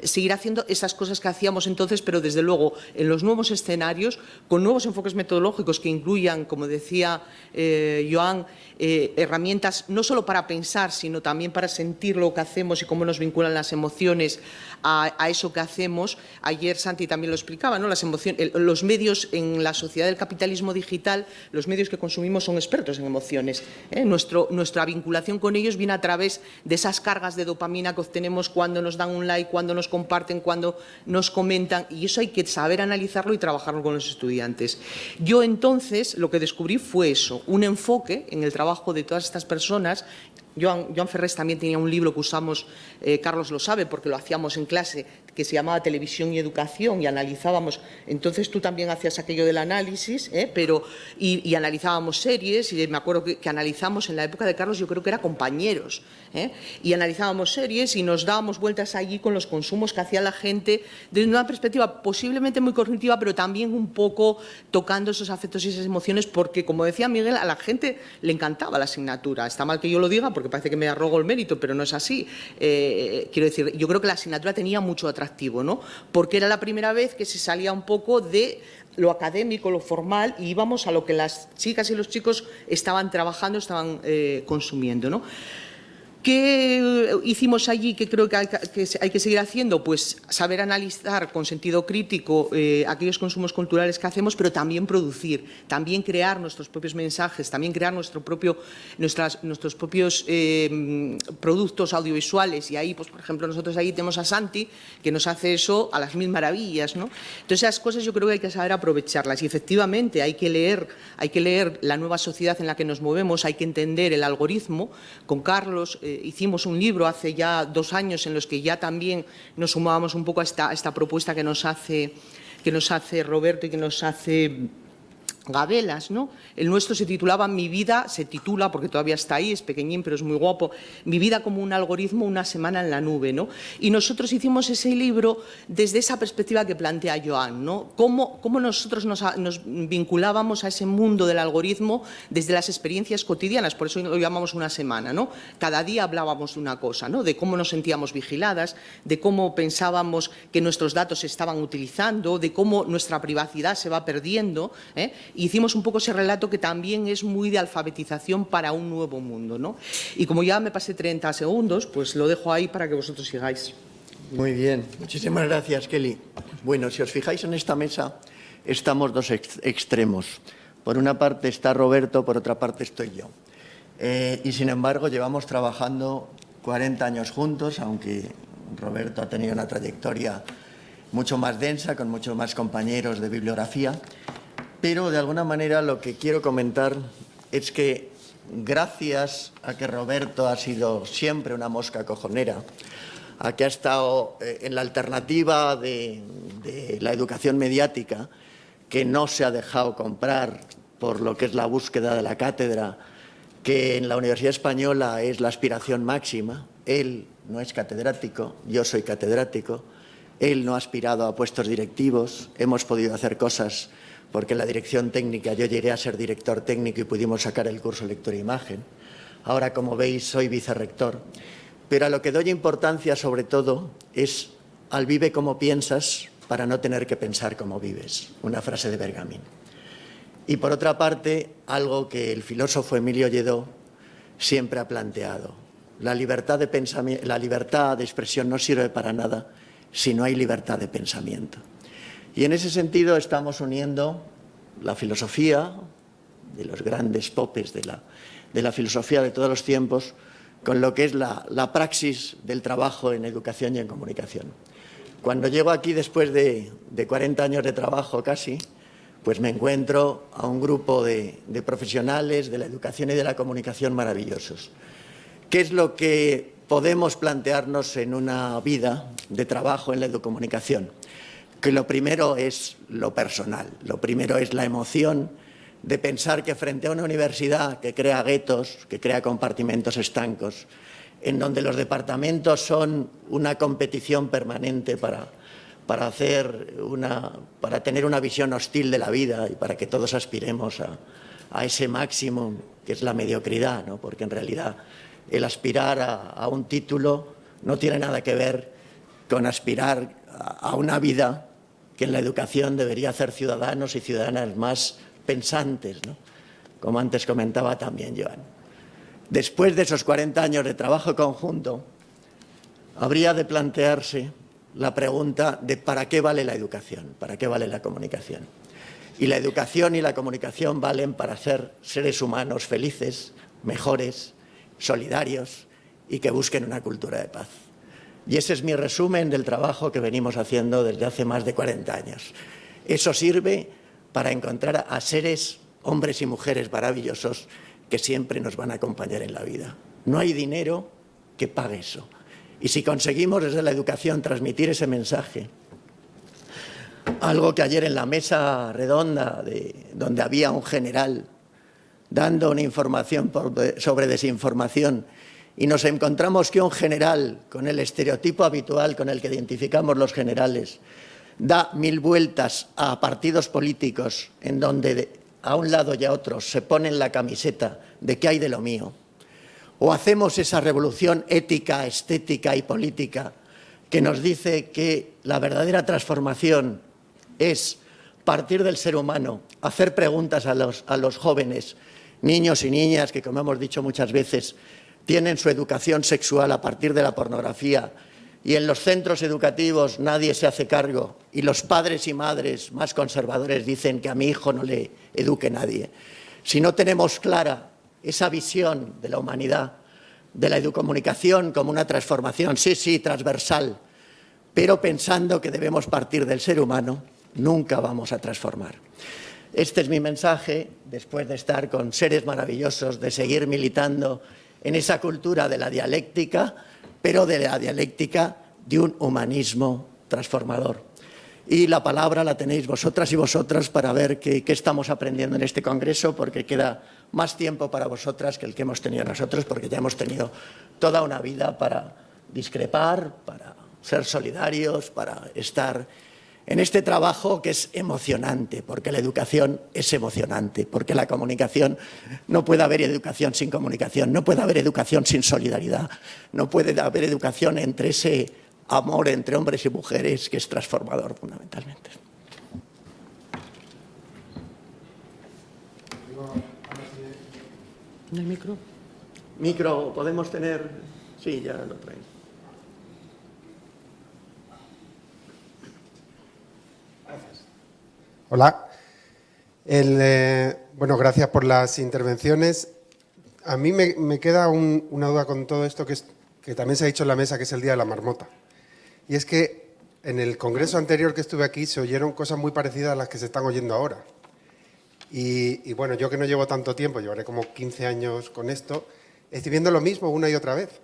seguir haciendo esas cosas que hacíamos entonces, pero desde luego en los nuevos escenarios, con nuevos enfoques metodológicos que incluyan, como decía Joan, herramientas no solo para pensar, sino también para sentir lo que hacemos y cómo nos vinculan las emociones a eso que hacemos. Ayer Santi también lo explicaba, ¿no? Los medios en la sociedad del capitalismo digital, los medios que consumimos son expertos en emociones, ¿eh? Nuestra vinculación con ellos viene a través de esas cargas de dopamina que obtenemos cuando nos dan un like, cuando nos comparten, cuando nos comentan, y eso hay que saber analizarlo y trabajarlo con los estudiantes. Yo entonces lo que descubrí fue eso, un enfoque en el trabajo de todas estas personas. Joan Ferrés también tenía un libro que usamos, Carlos lo sabe porque lo hacíamos en clase, que se llamaba Televisión y Educación, y analizábamos, entonces tú también hacías aquello del análisis, y analizábamos series, y me acuerdo que analizamos en la época de Carlos, yo creo que era Compañeros, y analizábamos series y nos dábamos vueltas allí con los consumos que hacía la gente desde una perspectiva posiblemente muy cognitiva, pero también un poco tocando esos afectos y esas emociones, porque, como decía Miguel, a la gente le encantaba la asignatura. Está mal que yo lo diga porque parece que me arrogo el mérito, pero no es así. Quiero decir, yo creo que la asignatura tenía mucho atractivo, ¿no? Porque era la primera vez que se salía un poco de lo académico, lo formal, y íbamos a lo que las chicas y los chicos estaban trabajando, estaban consumiendo, ¿no? ¿Qué hicimos allí que creo que hay que seguir haciendo? Pues saber analizar con sentido crítico aquellos consumos culturales que hacemos, pero también producir, también crear nuestros propios mensajes, también crear nuestros propios productos audiovisuales. Y ahí, pues, por ejemplo, nosotros ahí tenemos a Santi, que nos hace eso a las mil maravillas, ¿no? Entonces, esas cosas yo creo que hay que saber aprovecharlas. Y efectivamente hay que leer la nueva sociedad en la que nos movemos, hay que entender el algoritmo. Con Carlos hicimos un libro hace ya 2 años en los que ya también nos sumábamos un poco a esta propuesta que nos hace Roberto y que nos hace Gabelas, ¿no? El nuestro se titulaba Mi vida, se titula, porque todavía está ahí, es pequeñín, pero es muy guapo, Mi vida como un algoritmo, una semana en la nube, ¿no? Y nosotros hicimos ese libro desde esa perspectiva que plantea Joan, ¿no? Cómo nosotros nos vinculábamos a ese mundo del algoritmo desde las experiencias cotidianas, por eso lo llamamos una semana, ¿no? Cada día hablábamos de una cosa, ¿no? De cómo nos sentíamos vigiladas, de cómo pensábamos que nuestros datos se estaban utilizando, de cómo nuestra privacidad se va perdiendo, ¿eh? Hicimos un poco ese relato que también es muy de alfabetización para un nuevo mundo, ¿no? Y como ya me pasé 30 segundos, pues lo dejo ahí para que vosotros sigáis. Muy bien, muchísimas gracias, Kelly. Bueno, si os fijáis en esta mesa, estamos dos extremos. Por una parte está Roberto, por otra parte estoy yo. Y sin embargo, llevamos trabajando 40 años juntos, aunque Roberto ha tenido una trayectoria mucho más densa, con muchos más compañeros de bibliografía. Pero, de alguna manera, lo que quiero comentar es que, gracias a que Roberto ha sido siempre una mosca cojonera, a que ha estado en la alternativa de la educación mediática, que no se ha dejado comprar por lo que es la búsqueda de la cátedra, que en la Universidad Española es la aspiración máxima. Él no es catedrático, yo soy catedrático, él no ha aspirado a puestos directivos, hemos podido hacer cosas porque en la dirección técnica yo llegué a ser director técnico y pudimos sacar el curso Lectura e Imagen. Ahora, como veis, soy vicerrector. Pero a lo que doy importancia, sobre todo, es al vive como piensas para no tener que pensar como vives. Una frase de Bergamin. Y, por otra parte, algo que el filósofo Emilio Lledó siempre ha planteado. La libertad de expresión no sirve para nada si no hay libertad de pensamiento. Y en ese sentido estamos uniendo la filosofía de los grandes popes de la filosofía de todos los tiempos con lo que es la praxis del trabajo en educación y en comunicación. Cuando llego aquí después de 40 años de trabajo casi, pues me encuentro a un grupo de profesionales de la educación y de la comunicación maravillosos. ¿Qué es lo que podemos plantearnos en una vida de trabajo en la educomunicación? Que lo primero es lo personal, lo primero es la emoción de pensar que frente a una universidad que crea guetos, que crea compartimentos estancos, en donde los departamentos son una competición permanente para tener una visión hostil de la vida y para que todos aspiremos a ese máximo que es la mediocridad, ¿no? Porque en realidad el aspirar a un título no tiene nada que ver con aspirar a una vida que en la educación debería hacer ciudadanos y ciudadanas más pensantes, ¿no? Como antes comentaba también Joan. Después de esos 40 años de trabajo conjunto, habría de plantearse la pregunta de ¿para qué vale la educación? ¿Para qué vale la comunicación? Y la educación y la comunicación valen para ser seres humanos felices, mejores, solidarios y que busquen una cultura de paz. Y ese es mi resumen del trabajo que venimos haciendo desde hace más de 40 años. Eso sirve para encontrar a seres, hombres y mujeres maravillosos que siempre nos van a acompañar en la vida. No hay dinero que pague eso. Y si conseguimos desde la educación transmitir ese mensaje, algo que ayer en la mesa redonda donde había un general dando una información sobre desinformación y nos encontramos que un general, con el estereotipo habitual con el que identificamos los generales, da 1000 vueltas a partidos políticos en donde a un lado y a otro se ponen la camiseta de qué hay de lo mío, o hacemos esa revolución ética, estética y política que nos dice que la verdadera transformación es partir del ser humano, hacer preguntas a los jóvenes, niños y niñas que, como hemos dicho muchas veces, tienen su educación sexual a partir de la pornografía y en los centros educativos nadie se hace cargo y los padres y madres más conservadores dicen que a mi hijo no le eduque nadie. Si no tenemos clara esa visión de la humanidad, de la educomunicación como una transformación, sí, transversal, pero pensando que debemos partir del ser humano, nunca vamos a transformar. Este es mi mensaje, después de estar con seres maravillosos, de seguir militando en esa cultura de la dialéctica, pero de la dialéctica de un humanismo transformador. Y la palabra la tenéis vosotras y vosotras para ver qué estamos aprendiendo en este congreso, porque queda más tiempo para vosotras que el que hemos tenido nosotros, porque ya hemos tenido toda una vida para discrepar, para ser solidarios, para estar en este trabajo que es emocionante, porque la educación es emocionante, porque la comunicación, no puede haber educación sin comunicación, no puede haber educación sin solidaridad, no puede haber educación entre ese amor entre hombres y mujeres que es transformador fundamentalmente. ¿No hay micro? Micro, ¿podemos tener? Sí, ya lo traen. Hola. Bueno, gracias por las intervenciones. A mí me queda una duda con todo esto que también se ha dicho en la mesa, que es el Día de la Marmota. Y es que en el congreso anterior que estuve aquí se oyeron cosas muy parecidas a las que se están oyendo ahora. Y bueno, yo que no llevo tanto tiempo, llevaré como 15 años con esto, estoy viendo lo mismo una y otra vez.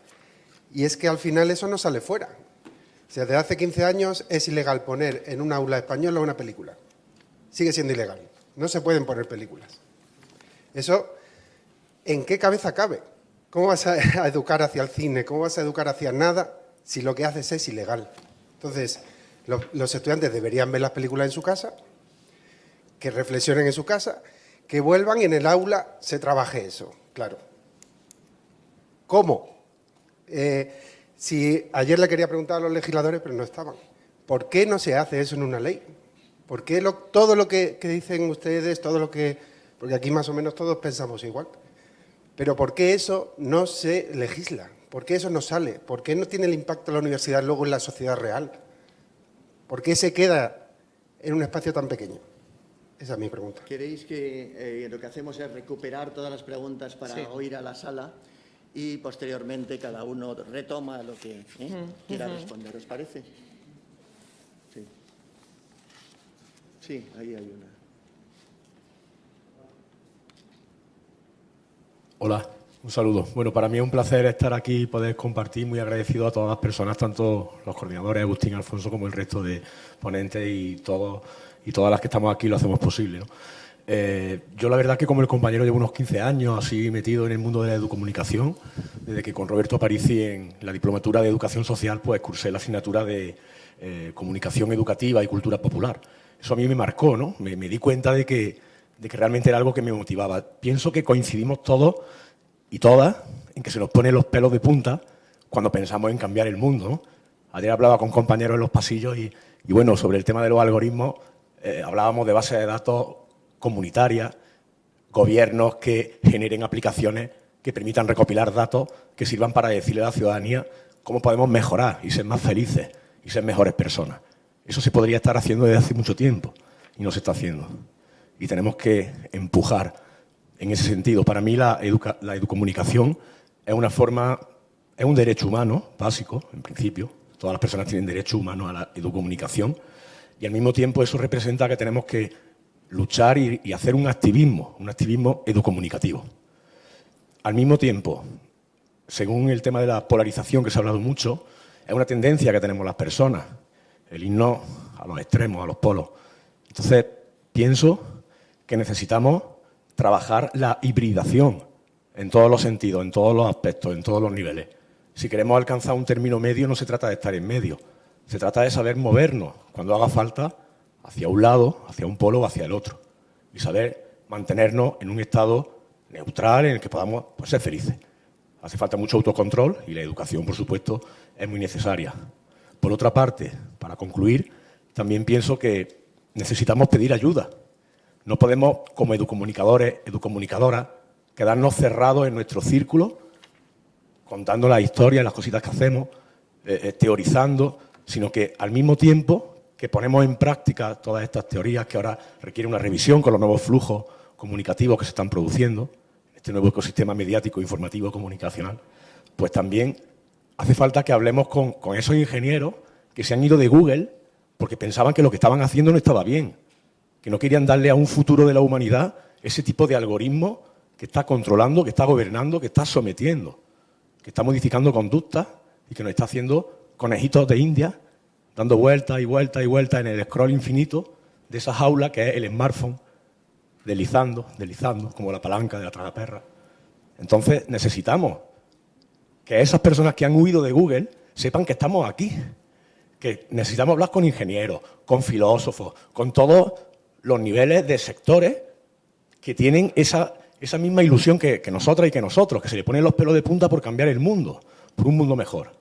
Y es que al final eso no sale fuera. O sea, desde hace 15 años es ilegal poner en un aula española una película. Sigue siendo ilegal. No se pueden poner películas. Eso, ¿en qué cabeza cabe? ¿Cómo vas a educar hacia el cine? ¿Cómo vas a educar hacia nada si lo que haces es ilegal? Entonces, los estudiantes deberían ver las películas en su casa, que reflexionen en su casa, que vuelvan y en el aula se trabaje eso, claro. ¿Cómo? Si ayer le quería preguntar a los legisladores, pero no estaban. ¿Por qué no se hace eso en una ley? ¿Por qué todo lo que dicen ustedes, porque aquí más o menos todos pensamos igual, pero por qué eso no se legisla? ¿Por qué eso no sale? ¿Por qué no tiene el impacto de la universidad luego en la sociedad real? ¿Por qué se queda en un espacio tan pequeño? Esa es mi pregunta. ¿Queréis que lo que hacemos es recuperar todas las preguntas para oír a la sala y posteriormente cada uno retoma lo que quiera responder? ¿Os parece? Sí. Sí, ahí hay una. Hola, un saludo. Bueno, para mí es un placer estar aquí y poder compartir, muy agradecido a todas las personas, tanto los coordinadores, Agustín, Alfonso, como el resto de ponentes y todas las que estamos aquí lo hacemos posible, ¿no? Yo la verdad que como el compañero llevo unos 15 años así metido en el mundo de la educomunicación, desde que con Roberto Aparici en la diplomatura de Educación Social pues cursé la asignatura de Comunicación Educativa y Cultura Popular. Eso a mí me marcó, ¿no? Me di cuenta de que realmente era algo que me motivaba. Pienso que coincidimos todos y todas en que se nos ponen los pelos de punta cuando pensamos en cambiar el mundo, ¿no? Ayer hablaba con compañeros en los pasillos y bueno, sobre el tema de los algoritmos hablábamos de bases de datos comunitarias, gobiernos que generen aplicaciones que permitan recopilar datos que sirvan para decirle a la ciudadanía cómo podemos mejorar y ser más felices y ser mejores personas. Eso se podría estar haciendo desde hace mucho tiempo y no se está haciendo. Y tenemos que empujar en ese sentido. Para mí la educomunicación es una forma, es un derecho humano básico, en principio. Todas las personas tienen derecho humano a la educomunicación y al mismo tiempo eso representa que tenemos que luchar y hacer un activismo educomunicativo. Al mismo tiempo, según el tema de la polarización que se ha hablado mucho, es una tendencia que tenemos las personas, el irnos a los extremos, a los polos. Entonces, pienso que necesitamos trabajar la hibridación en todos los sentidos, en todos los aspectos, en todos los niveles. Si queremos alcanzar un término medio, no se trata de estar en medio, se trata de saber movernos cuando haga falta hacia un lado, hacia un polo o hacia el otro, y saber mantenernos en un estado neutral en el que podamos ser felices. Hace falta mucho autocontrol y la educación, por supuesto, es muy necesaria. Por otra parte, para concluir, también pienso que necesitamos pedir ayuda. No podemos, como educomunicadores, educomunicadoras, quedarnos cerrados en nuestro círculo, contando las historias, las cositas que hacemos, teorizando, sino que al mismo tiempo que ponemos en práctica todas estas teorías que ahora requieren una revisión con los nuevos flujos comunicativos que se están produciendo, este nuevo ecosistema mediático, informativo, comunicacional, pues también hace falta que hablemos con esos ingenieros que se han ido de Google porque pensaban que lo que estaban haciendo no estaba bien, que no querían darle a un futuro de la humanidad ese tipo de algoritmo que está controlando, que está gobernando, que está sometiendo, que está modificando conductas y que nos está haciendo conejitos de India, dando vueltas y vueltas y vueltas en el scroll infinito de esa jaula que es el smartphone, deslizando, como la palanca de la tragaperra. Entonces necesitamos que esas personas que han huido de Google sepan que estamos aquí, que necesitamos hablar con ingenieros, con filósofos, con todos los niveles de sectores que tienen esa misma ilusión que nosotras y que nosotros, que se le ponen los pelos de punta por cambiar el mundo, por un mundo mejor.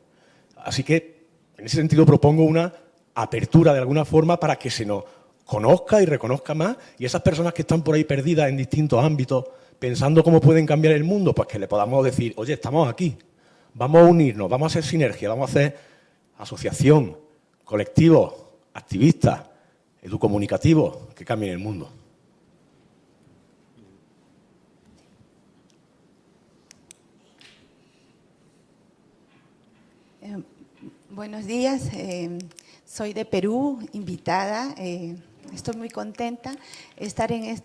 Así que, en ese sentido, propongo una apertura de alguna forma para que se nos conozca y reconozca más, y esas personas que están por ahí perdidas en distintos ámbitos, pensando cómo pueden cambiar el mundo, pues que le podamos decir, oye, estamos aquí, vamos a unirnos, vamos a hacer sinergia, vamos a hacer asociación, colectivos, activistas, educomunicativos, que cambien el mundo. Buenos días, soy de Perú, invitada. Estoy muy contenta de estar en este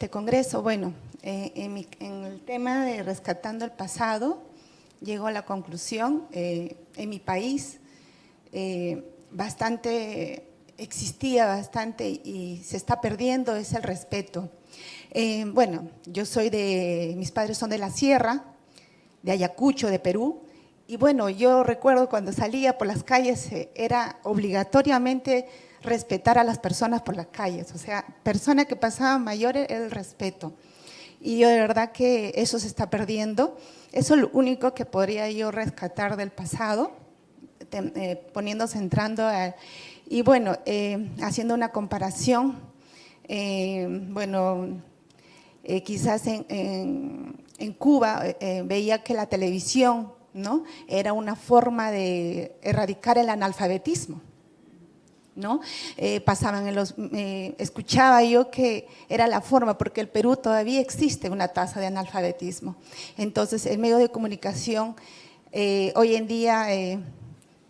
congreso. Bueno, en el tema de rescatando el pasado, llego a la conclusión, en mi país existía bastante y se está perdiendo, es el respeto. Bueno, mis padres son de la sierra, de Ayacucho, de Perú. Y bueno, yo recuerdo cuando salía por las calles era obligatoriamente respetar a las personas por las calles. O sea, persona que pasaba mayor era el respeto. Y yo de verdad que eso se está perdiendo. Eso es lo único que podría yo rescatar del pasado, centrando. Y bueno, haciendo una comparación, quizás en Cuba veía que la televisión, ¿no?, era una forma de erradicar el analfabetismo, ¿no? Pasaban escuchaba yo que era la forma, porque el Perú todavía existe una tasa de analfabetismo. Entonces, el medio de comunicación hoy en día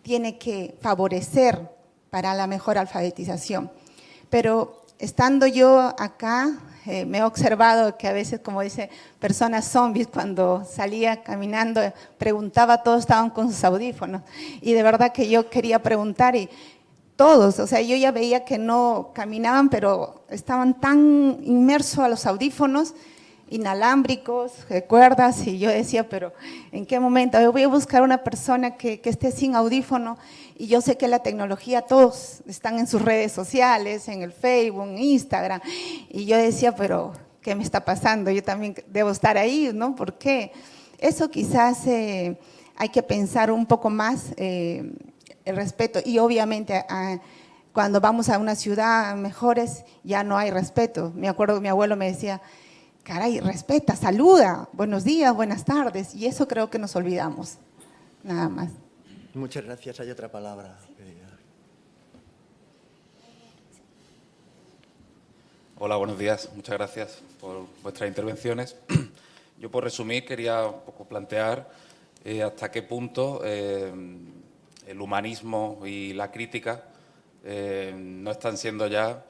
tiene que favorecer para la mejor alfabetización. Pero estando yo acá, me he observado que a veces, como dice, personas zombies, cuando salía caminando, preguntaba, todos estaban con sus audífonos. Y de verdad que yo quería preguntar y todos, o sea, yo ya veía que no caminaban, pero estaban tan inmersos a los audífonos, inalámbricos, cuerdas, y yo decía, pero ¿en qué momento? Yo voy a buscar una persona que esté sin audífono, y yo sé que la tecnología, todos están en sus redes sociales, en el Facebook, en Instagram, y yo decía, pero ¿qué me está pasando? Yo también debo estar ahí, ¿no? ¿Por qué? Eso quizás hay que pensar un poco más, el respeto, y obviamente cuando vamos a una ciudad mejores ya no hay respeto. Me acuerdo que mi abuelo me decía, caray, respeta, saluda, buenos días, buenas tardes, y eso creo que nos olvidamos, nada más. Muchas gracias. Hay otra palabra. Hola, buenos días. Muchas gracias por vuestras intervenciones. Yo, por resumir, quería un poco plantear hasta qué punto el humanismo y la crítica no están siendo ya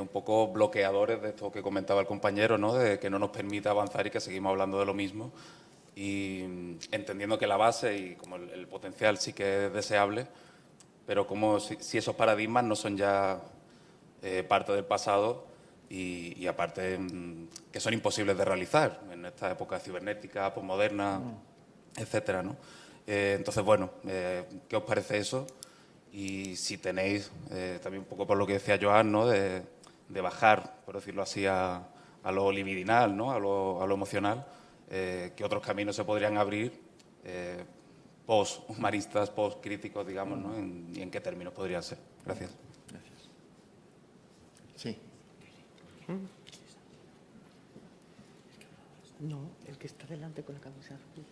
un poco bloqueadores de esto que comentaba el compañero, ¿no?, de que no nos permite avanzar y que seguimos hablando de lo mismo, y entendiendo que la base y como el potencial sí que es deseable, pero como si esos paradigmas no son ya parte del pasado y aparte que son imposibles de realizar en esta época cibernética, posmoderna, etcétera, ¿no? Entonces, bueno, ¿qué os parece eso? Y si tenéis, también un poco por lo que decía Joan, ¿no?, de bajar, por decirlo así, a lo libidinal, ¿no?, a lo emocional, ¿qué otros caminos se podrían abrir post-humanistas, post-críticos, digamos, ¿no?, y en qué términos podría ser? Gracias. Gracias. Sí. No, el que está delante con la camisa azul.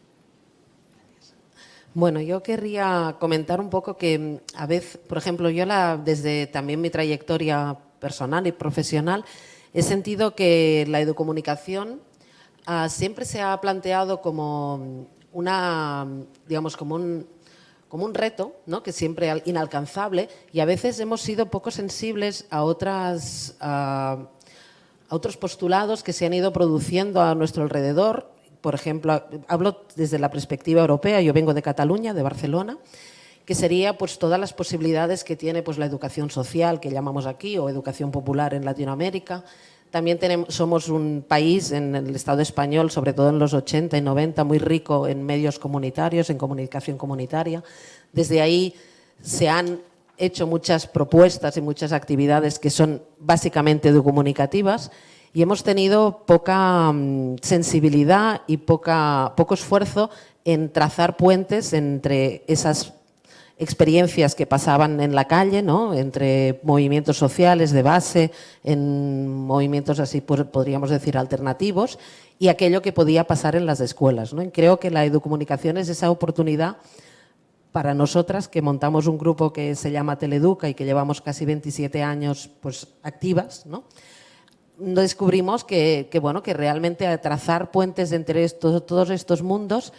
Bueno, yo querría comentar un poco que a veces, por ejemplo, yo desde también mi trayectoria personal y profesional, he sentido que la educomunicación siempre se ha planteado como digamos, como un reto, ¿no?, que siempre inalcanzable, y a veces hemos sido poco sensibles a otros postulados que se han ido produciendo a nuestro alrededor. Por ejemplo, hablo desde la perspectiva europea, yo vengo de Cataluña, de Barcelona, que sería pues todas las posibilidades que tiene pues la educación social, que llamamos aquí, o educación popular en Latinoamérica. También somos un país en el Estado español, sobre todo en los 80 y 90, muy rico en medios comunitarios, en comunicación comunitaria. Desde ahí se han hecho muchas propuestas y muchas actividades que son básicamente educomunicativas, y hemos tenido poca sensibilidad y poco esfuerzo en trazar puentes entre esas experiencias que pasaban en la calle, ¿no?, entre movimientos sociales de base, en movimientos así, podríamos decir, alternativos, y aquello que podía pasar en las escuelas, ¿no? Y creo que la educomunicación es esa oportunidad para nosotras, que montamos un grupo que se llama Teleeduca y que llevamos casi 27 años pues, activas, ¿no? Descubrimos que realmente trazar puentes entre todos estos mundos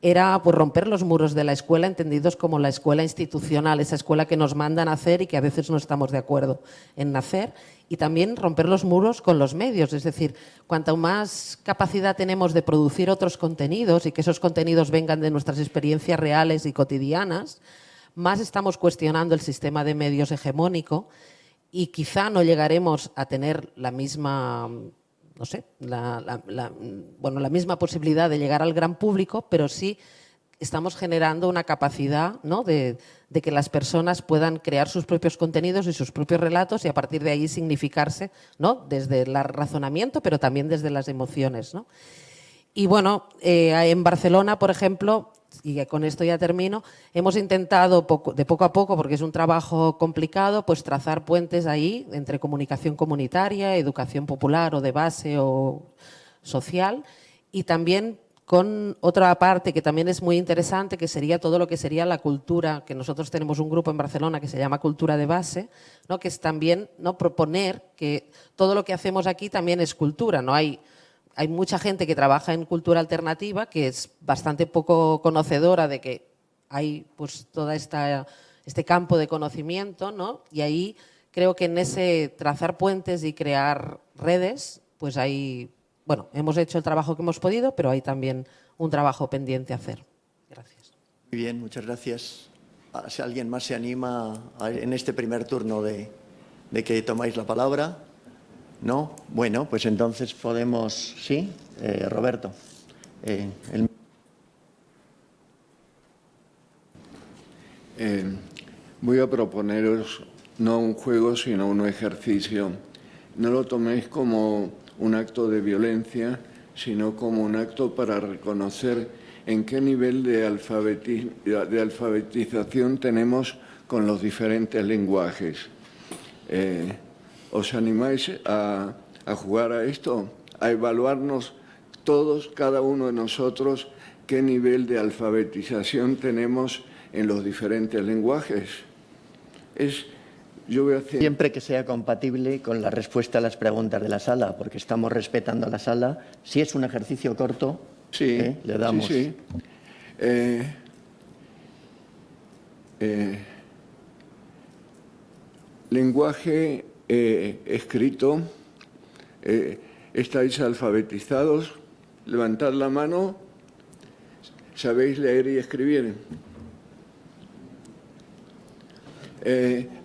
era pues, romper los muros de la escuela, entendidos como la escuela institucional, esa escuela que nos mandan a hacer y que a veces no estamos de acuerdo en hacer, y también romper los muros con los medios, es decir, cuanto más capacidad tenemos de producir otros contenidos y que esos contenidos vengan de nuestras experiencias reales y cotidianas, más estamos cuestionando el sistema de medios hegemónico, y quizá no llegaremos a tener la misma, no sé, la misma posibilidad de llegar al gran público, pero sí estamos generando una capacidad, ¿no?, de que las personas puedan crear sus propios contenidos y sus propios relatos, y a partir de ahí significarse, ¿no?, desde el razonamiento, pero también desde las emociones, ¿no? Y bueno, en Barcelona, por ejemplo, y con esto ya termino, hemos intentado de poco a poco, porque es un trabajo complicado, pues trazar puentes ahí entre comunicación comunitaria, educación popular o de base o social, y también con otra parte que también es muy interesante, que sería todo lo que sería la cultura, que nosotros tenemos un grupo en Barcelona que se llama Cultura de Base, ¿no? Que es también, ¿no?, proponer que todo lo que hacemos aquí también es cultura. ¿No? Hay mucha gente que trabaja en cultura alternativa que es bastante poco conocedora de que hay pues todo este campo de conocimiento, ¿no? Y ahí creo que en ese trazar puentes y crear redes, pues hay... Bueno, hemos hecho el trabajo que hemos podido, pero hay también un trabajo pendiente a hacer. Gracias. Muy bien, muchas gracias. Si alguien más se anima en este primer turno de que tomáis la palabra. ¿No? Bueno, pues entonces podemos... Sí, Roberto. Voy a proponeros no un juego, sino un ejercicio. No lo toméis como un acto de violencia, sino como un acto para reconocer en qué nivel de alfabetización tenemos con los diferentes lenguajes. ¿Os animáis a jugar a esto? A evaluarnos todos, cada uno de nosotros, qué nivel de alfabetización tenemos en los diferentes lenguajes. Yo voy a hacer... Siempre que sea compatible con la respuesta a las preguntas de la sala, porque estamos respetando la sala. Si es un ejercicio corto, sí, le damos. Sí. Lenguaje escrito. ¿Estáis alfabetizados? Levantad la mano. ¿Sabéis leer y escribir?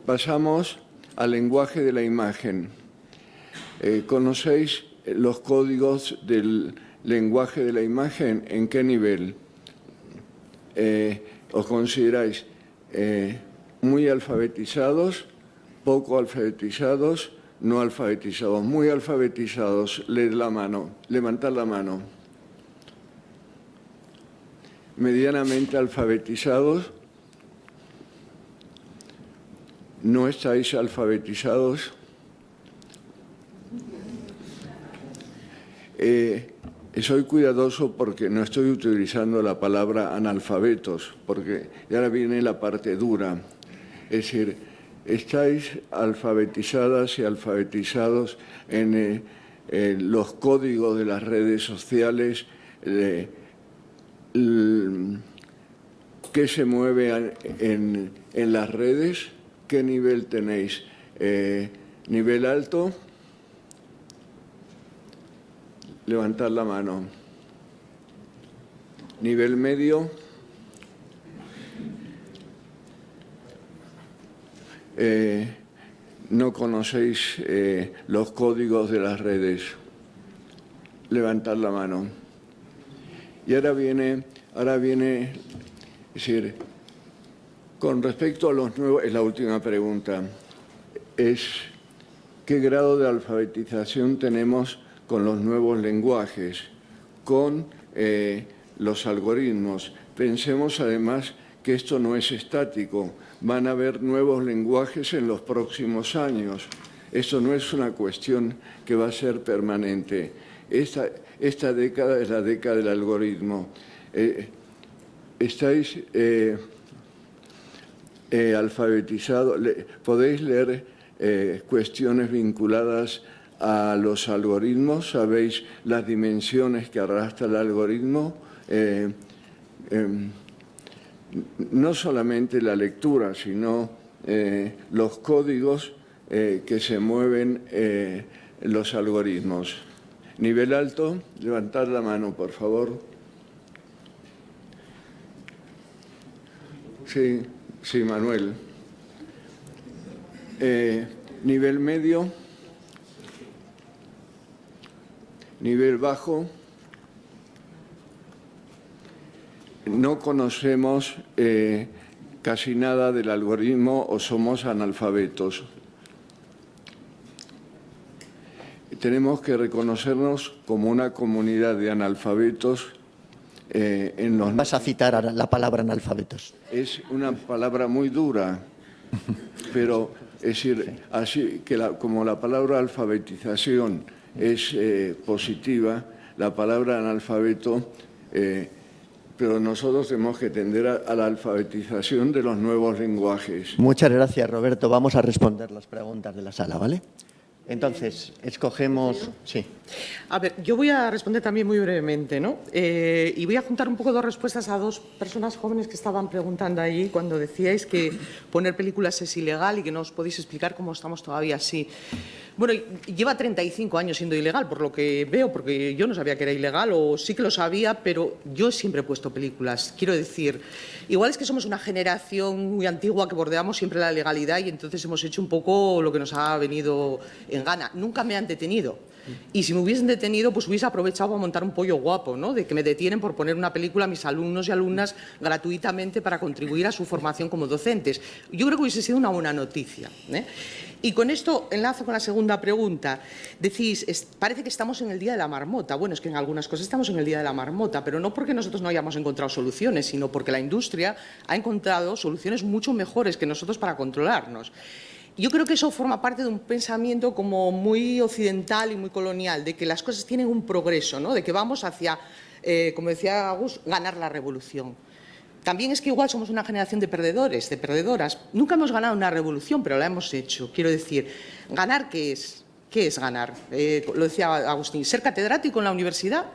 Pasamos al lenguaje de la imagen. ¿Conocéis los códigos del lenguaje de la imagen? ¿En qué nivel? ¿Os consideráis muy alfabetizados, poco alfabetizados, no alfabetizados? Muy alfabetizados, levantad la mano. Medianamente alfabetizados. ¿No estáis alfabetizados? Soy cuidadoso porque no estoy utilizando la palabra analfabetos, porque ahora viene la parte dura. Es decir, estáis alfabetizadas y alfabetizados en los códigos de las redes sociales, qué se mueve en las redes. ¿Qué nivel tenéis? ¿Nivel alto? Levantad la mano. ¿Nivel medio? ¿No conocéis los códigos de las redes? Levantad la mano. Y ahora viene, es decir, con respecto a los nuevos, es la última pregunta, es ¿qué grado de alfabetización tenemos con los nuevos lenguajes, con los algoritmos? Pensemos además que esto no es estático, van a haber nuevos lenguajes en los próximos años. Esto no es una cuestión que va a ser permanente. Esta década es la década del algoritmo. ¿Estáis alfabetizados? ¿Podéis leer cuestiones vinculadas a los algoritmos? ¿Sabéis las dimensiones que arrastra el algoritmo? No solamente la lectura, sino los códigos que se mueven los algoritmos. Nivel alto, levantad la mano, por favor. Sí, Manuel. Nivel medio. Nivel bajo. No conocemos casi nada del algoritmo o somos analfabetos. Tenemos que reconocernos como una comunidad de analfabetos. Vas a citar la palabra analfabetos. Es una palabra muy dura, pero es decir, así que como la palabra alfabetización es positiva, la palabra analfabeto, pero nosotros tenemos que tender a la alfabetización de los nuevos lenguajes. Muchas gracias, Roberto. Vamos a responder las preguntas de la sala, ¿vale? Entonces, escogemos... Sí. A ver, yo voy a responder también muy brevemente, ¿no? Y voy a juntar un poco dos respuestas a dos personas jóvenes que estaban preguntando allí cuando decíais que poner películas es ilegal y que no os podéis explicar cómo estamos todavía así. Bueno, lleva 35 años siendo ilegal, por lo que veo, porque yo no sabía que era ilegal, o sí que lo sabía, pero yo siempre he puesto películas. Quiero decir, igual es que somos una generación muy antigua que bordeamos siempre la legalidad y entonces hemos hecho un poco lo que nos ha venido en gana. Nunca me han detenido. Y si me hubiesen detenido, pues hubiese aprovechado para montar un pollo guapo, ¿no? De que me detienen por poner una película a mis alumnos y alumnas gratuitamente para contribuir a su formación como docentes. Yo creo que hubiese sido una buena noticia, ¿eh? Y con esto enlazo con la segunda pregunta. Decís, parece que estamos en el Día de la Marmota. Bueno, es que en algunas cosas estamos en el Día de la Marmota, pero no porque nosotros no hayamos encontrado soluciones, sino porque la industria ha encontrado soluciones mucho mejores que nosotros para controlarnos. Yo creo que eso forma parte de un pensamiento como muy occidental y muy colonial, de que las cosas tienen un progreso, ¿no? De que vamos hacia, como decía Agus, ganar la revolución. También es que igual somos una generación de perdedores, de perdedoras. Nunca hemos ganado una revolución, pero la hemos hecho. Quiero decir, ¿ganar qué es? ¿Qué es ganar? Lo decía Agustín, ¿ser catedrático en la universidad?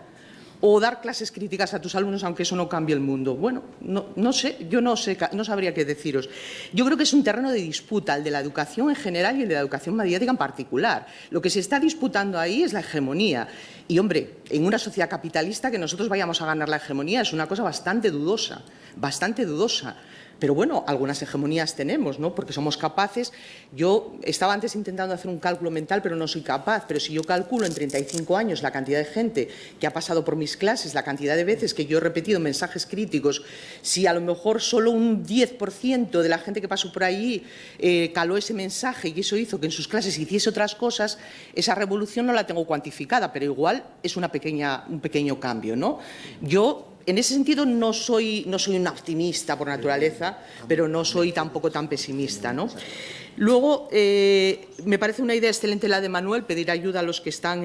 ¿O dar clases críticas a tus alumnos aunque eso no cambie el mundo? Bueno, no sé, yo no sabría qué deciros. Yo creo que es un terreno de disputa, el de la educación en general y el de la educación mediática en particular. Lo que se está disputando ahí es la hegemonía. Y, hombre, en una sociedad capitalista que nosotros vayamos a ganar la hegemonía es una cosa bastante dudosa, bastante dudosa. Pero bueno, algunas hegemonías tenemos, ¿no? Porque somos capaces. Yo estaba antes intentando hacer un cálculo mental, pero no soy capaz. Pero si yo calculo en 35 años la cantidad de gente que ha pasado por mis clases, la cantidad de veces que yo he repetido mensajes críticos, si a lo mejor solo un 10% de la gente que pasó por ahí caló ese mensaje y eso hizo que en sus clases hiciese otras cosas, esa revolución no la tengo cuantificada, pero igual es un pequeño cambio, ¿no? Yo, en ese sentido, no soy una optimista por naturaleza, pero no soy tampoco tan pesimista, ¿no? Luego, me parece una idea excelente la de Manuel, pedir ayuda a los que están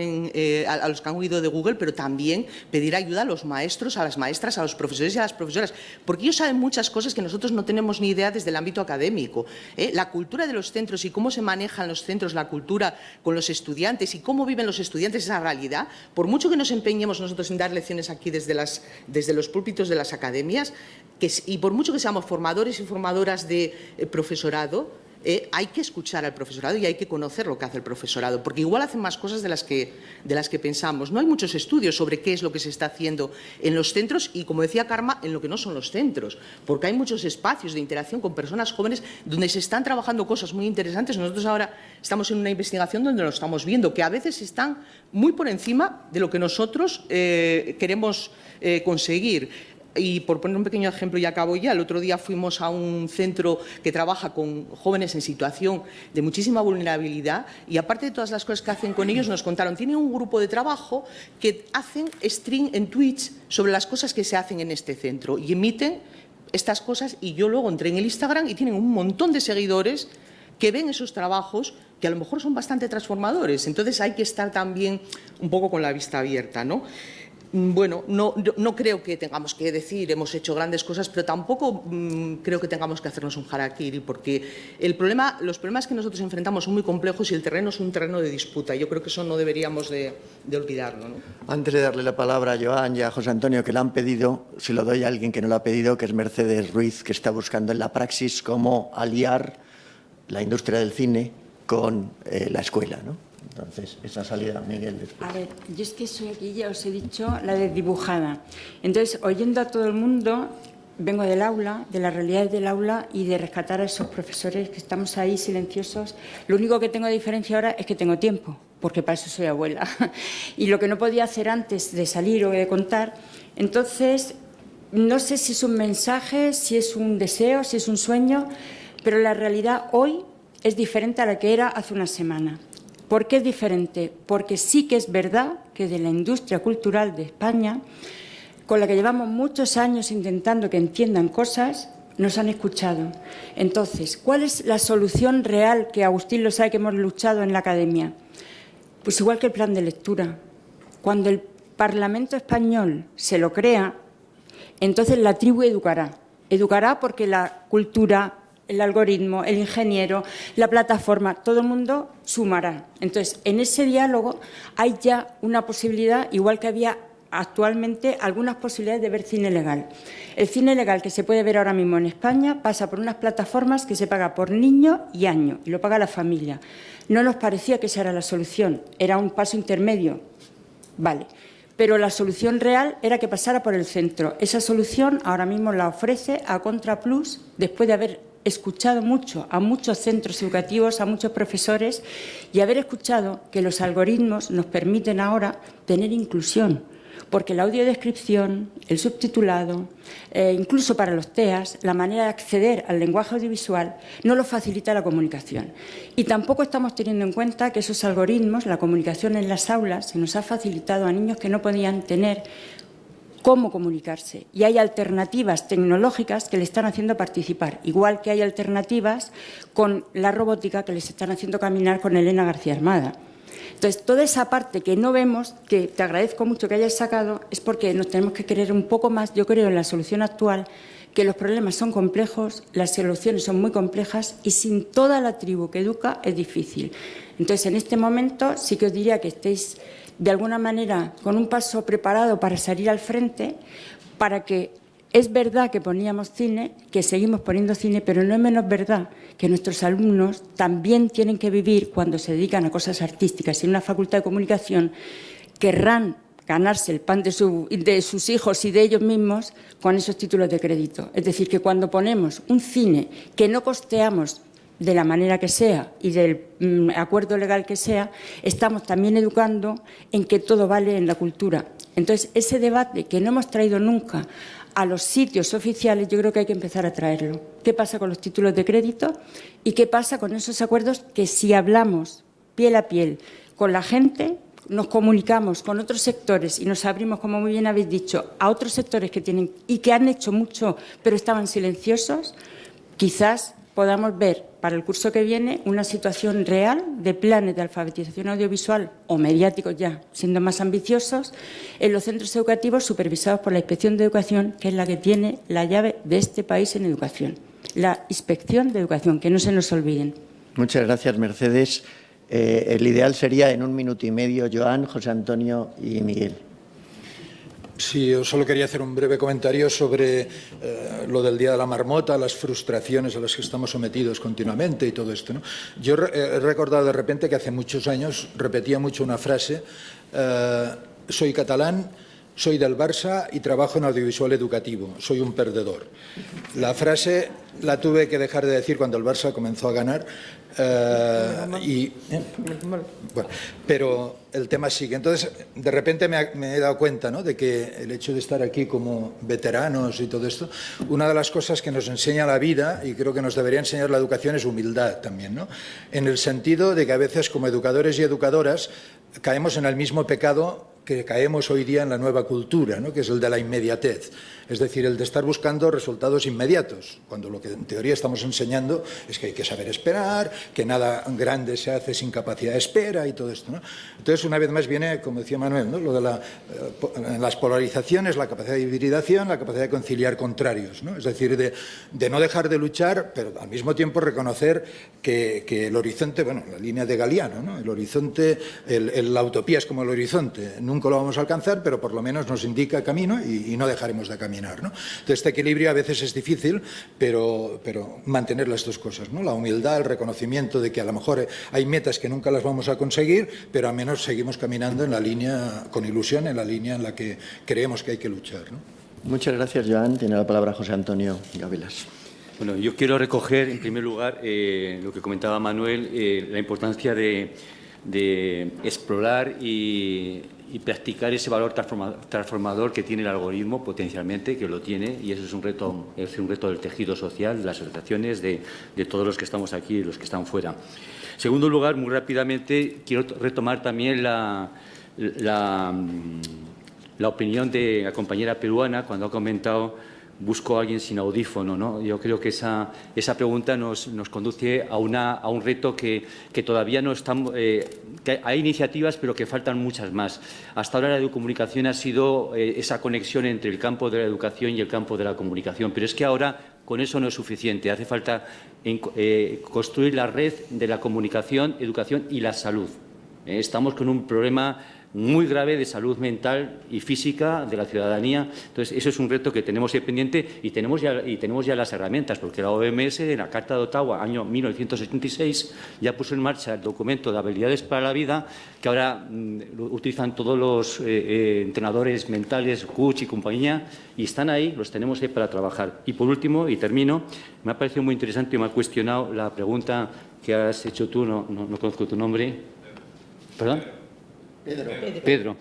a los que han huido de Google, pero también pedir ayuda a los maestros, a las maestras, a los profesores y a las profesoras, porque ellos saben muchas cosas que nosotros no tenemos ni idea desde el ámbito académico. La cultura de los centros y cómo se manejan los centros, la cultura con los estudiantes y cómo viven los estudiantes esa realidad, por mucho que nos empeñemos nosotros en dar lecciones aquí desde los púlpitos de las academias, y por mucho que seamos formadores y formadoras de profesorado, hay que escuchar al profesorado y hay que conocer lo que hace el profesorado, porque igual hacen más cosas de las que pensamos. No hay muchos estudios sobre qué es lo que se está haciendo en los centros y, como decía Karma, en lo que no son los centros, porque hay muchos espacios de interacción con personas jóvenes donde se están trabajando cosas muy interesantes. Nosotros ahora estamos en una investigación donde lo estamos viendo, que a veces están muy por encima de lo que nosotros queremos conseguir. Y por poner un pequeño ejemplo y acabo ya, el otro día fuimos a un centro que trabaja con jóvenes en situación de muchísima vulnerabilidad y aparte de todas las cosas que hacen con ellos nos contaron, tienen un grupo de trabajo que hacen stream en Twitch sobre las cosas que se hacen en este centro y emiten estas cosas y yo luego entré en el Instagram y tienen un montón de seguidores que ven esos trabajos que a lo mejor son bastante transformadores. Entonces hay que estar también un poco con la vista abierta, ¿no? Bueno, no creo que tengamos que decir hemos hecho grandes cosas, pero tampoco creo que tengamos que hacernos un harakiri, porque los problemas que nosotros enfrentamos son muy complejos y el terreno es un terreno de disputa. Yo creo que eso no deberíamos de olvidarlo, ¿no? Antes de darle la palabra a Joan y a José Antonio, que la han pedido, se lo doy a alguien que no lo ha pedido, que es Mercedes Ruiz, que está buscando en la praxis cómo aliar la industria del cine con la escuela, ¿no? Entonces, esa salida, Miguel. Después. A ver, yo es que soy aquí, ya os he dicho, la desdibujada. Entonces, oyendo a todo el mundo, vengo del aula, de las realidades del aula y de rescatar a esos profesores que estamos ahí silenciosos. Lo único que tengo de diferencia ahora es que tengo tiempo, porque para eso soy abuela. Y lo que no podía hacer antes de salir o de contar. Entonces, no sé si es un mensaje, si es un deseo, si es un sueño, pero la realidad hoy es diferente a la que era hace una semana. ¿Por qué es diferente? Porque sí que es verdad que de la industria cultural de España, con la que llevamos muchos años intentando que entiendan cosas, nos han escuchado. Entonces, ¿cuál es la solución real que Agustín lo sabe que hemos luchado en la academia? Pues igual que el plan de lectura. Cuando el Parlamento español se lo crea, entonces la tribu educará. Educará porque la cultura, el algoritmo, el ingeniero, la plataforma, todo el mundo sumará. Entonces, en ese diálogo hay ya una posibilidad, igual que había actualmente algunas posibilidades de ver cine legal. El cine legal que se puede ver ahora mismo en España pasa por unas plataformas que se paga por niño y año, y lo paga la familia. No nos parecía que esa era la solución, era un paso intermedio. Vale. Pero la solución real era que pasara por el centro. Esa solución ahora mismo la ofrece a Contraplus, después de haber escuchado mucho a muchos centros educativos, a muchos profesores, y haber escuchado que los algoritmos nos permiten ahora tener inclusión, porque la audiodescripción, el subtitulado, incluso para los TEAs, la manera de acceder al lenguaje audiovisual no lo facilita la comunicación. Y tampoco estamos teniendo en cuenta que esos algoritmos, la comunicación en las aulas, se nos ha facilitado a niños que no podían tener cómo comunicarse. Y hay alternativas tecnológicas que le están haciendo participar, igual que hay alternativas con la robótica que les están haciendo caminar con Elena García Armada. Entonces, toda esa parte que no vemos, que te agradezco mucho que hayas sacado, es porque nos tenemos que querer un poco más, yo creo, en la solución actual, que los problemas son complejos, las soluciones son muy complejas y sin toda la tribu que educa es difícil. Entonces, en este momento sí que os diría que estéis, de alguna manera, con un paso preparado para salir al frente, para que es verdad que poníamos cine, que seguimos poniendo cine, pero no es menos verdad que nuestros alumnos también tienen que vivir, cuando se dedican a cosas artísticas en una facultad de comunicación, querrán ganarse el pan de sus hijos y de ellos mismos con esos títulos de crédito. Es decir, que cuando ponemos un cine que no costeamos de la manera que sea y del acuerdo legal que sea, estamos también educando en que todo vale en la cultura. Entonces, ese debate que no hemos traído nunca a los sitios oficiales, yo creo que hay que empezar a traerlo. ¿Qué pasa con los títulos de crédito? ¿Y qué pasa con esos acuerdos que si hablamos piel a piel con la gente, nos comunicamos con otros sectores y nos abrimos, como muy bien habéis dicho, a otros sectores que tienen y que han hecho mucho pero estaban silenciosos, quizás podamos ver para el curso que viene una situación real de planes de alfabetización audiovisual o mediáticos ya, siendo más ambiciosos, en los centros educativos supervisados por la Inspección de Educación, que es la que tiene la llave de este país en educación. La Inspección de Educación, que no se nos olviden. Muchas gracias, Mercedes. El ideal sería en 1 minuto y medio, Joan, José Antonio y Miguel. Sí, yo solo quería hacer un breve comentario sobre lo del Día de la Marmota, las frustraciones a las que estamos sometidos continuamente y todo esto, ¿no? Yo he recordado de repente que hace muchos años repetía mucho una frase, soy catalán, soy del Barça y trabajo en audiovisual educativo, soy un perdedor. La frase la tuve que dejar de decir cuando el Barça comenzó a ganar, bueno, pero el tema sigue. Entonces, de repente me he dado cuenta, ¿no?, de que el hecho de estar aquí como veteranos y todo esto, una de las cosas que nos enseña la vida, y creo que nos debería enseñar la educación, es humildad también, ¿no? En el sentido de que a veces como educadores y educadoras caemos en el mismo pecado que caemos hoy día en la nueva cultura, ¿no?, que es el de la inmediatez, es decir, el de estar buscando resultados inmediatos, cuando lo que en teoría estamos enseñando es que hay que saber esperar, que nada grande se hace sin capacidad de espera y todo esto, ¿no? Entonces, una vez más viene, como decía Manuel, ¿no?, lo de las polarizaciones, la capacidad de hibridación, la capacidad de conciliar contrarios, ¿no? Es decir, de no dejar de luchar, pero al mismo tiempo reconocer que el horizonte, bueno, la línea de Galeano, ¿no?, el horizonte, la utopía es como el horizonte, nunca lo vamos a alcanzar, pero por lo menos nos indica camino y no dejaremos de caminar, ¿no? Entonces, este equilibrio a veces es difícil, pero mantener las dos cosas, ¿no? La humildad, el reconocimiento de que a lo mejor hay metas que nunca las vamos a conseguir, pero al menos seguimos caminando en la línea, con ilusión, en la línea en la que creemos que hay que luchar, ¿no? Muchas gracias, Joan. Tiene la palabra José Antonio Gabelas. Bueno, yo quiero recoger, en primer lugar, lo que comentaba Manuel, la importancia de explorar y practicar ese valor transformador que tiene el algoritmo potencialmente, que lo tiene, y eso es un reto del tejido social, de las asociaciones, de todos los que estamos aquí y los que están fuera. En segundo lugar, muy rápidamente, quiero retomar también la opinión de la compañera peruana cuando ha comentado busco a alguien sin audífono, ¿no? Yo creo que esa pregunta nos conduce a un reto que todavía no estamos... que hay iniciativas, pero que faltan muchas más. Hasta ahora la educomunicación ha sido esa conexión entre el campo de la educación y el campo de la comunicación, pero es que ahora con eso no es suficiente. Hace falta construir la red de la comunicación, educación y la salud. Estamos con un problema muy grave de salud mental y física de la ciudadanía. Entonces, eso es un reto que tenemos ahí pendiente y tenemos ya las herramientas, porque la OMS, en la Carta de Ottawa, año 1986, ya puso en marcha el documento de habilidades para la vida, que ahora lo utilizan todos los entrenadores mentales, coach y compañía, y están ahí, los tenemos ahí para trabajar. Y por último, y termino, me ha parecido muy interesante y me ha cuestionado la pregunta que has hecho tú, no conozco tu nombre. ¿Perdón? Pedro.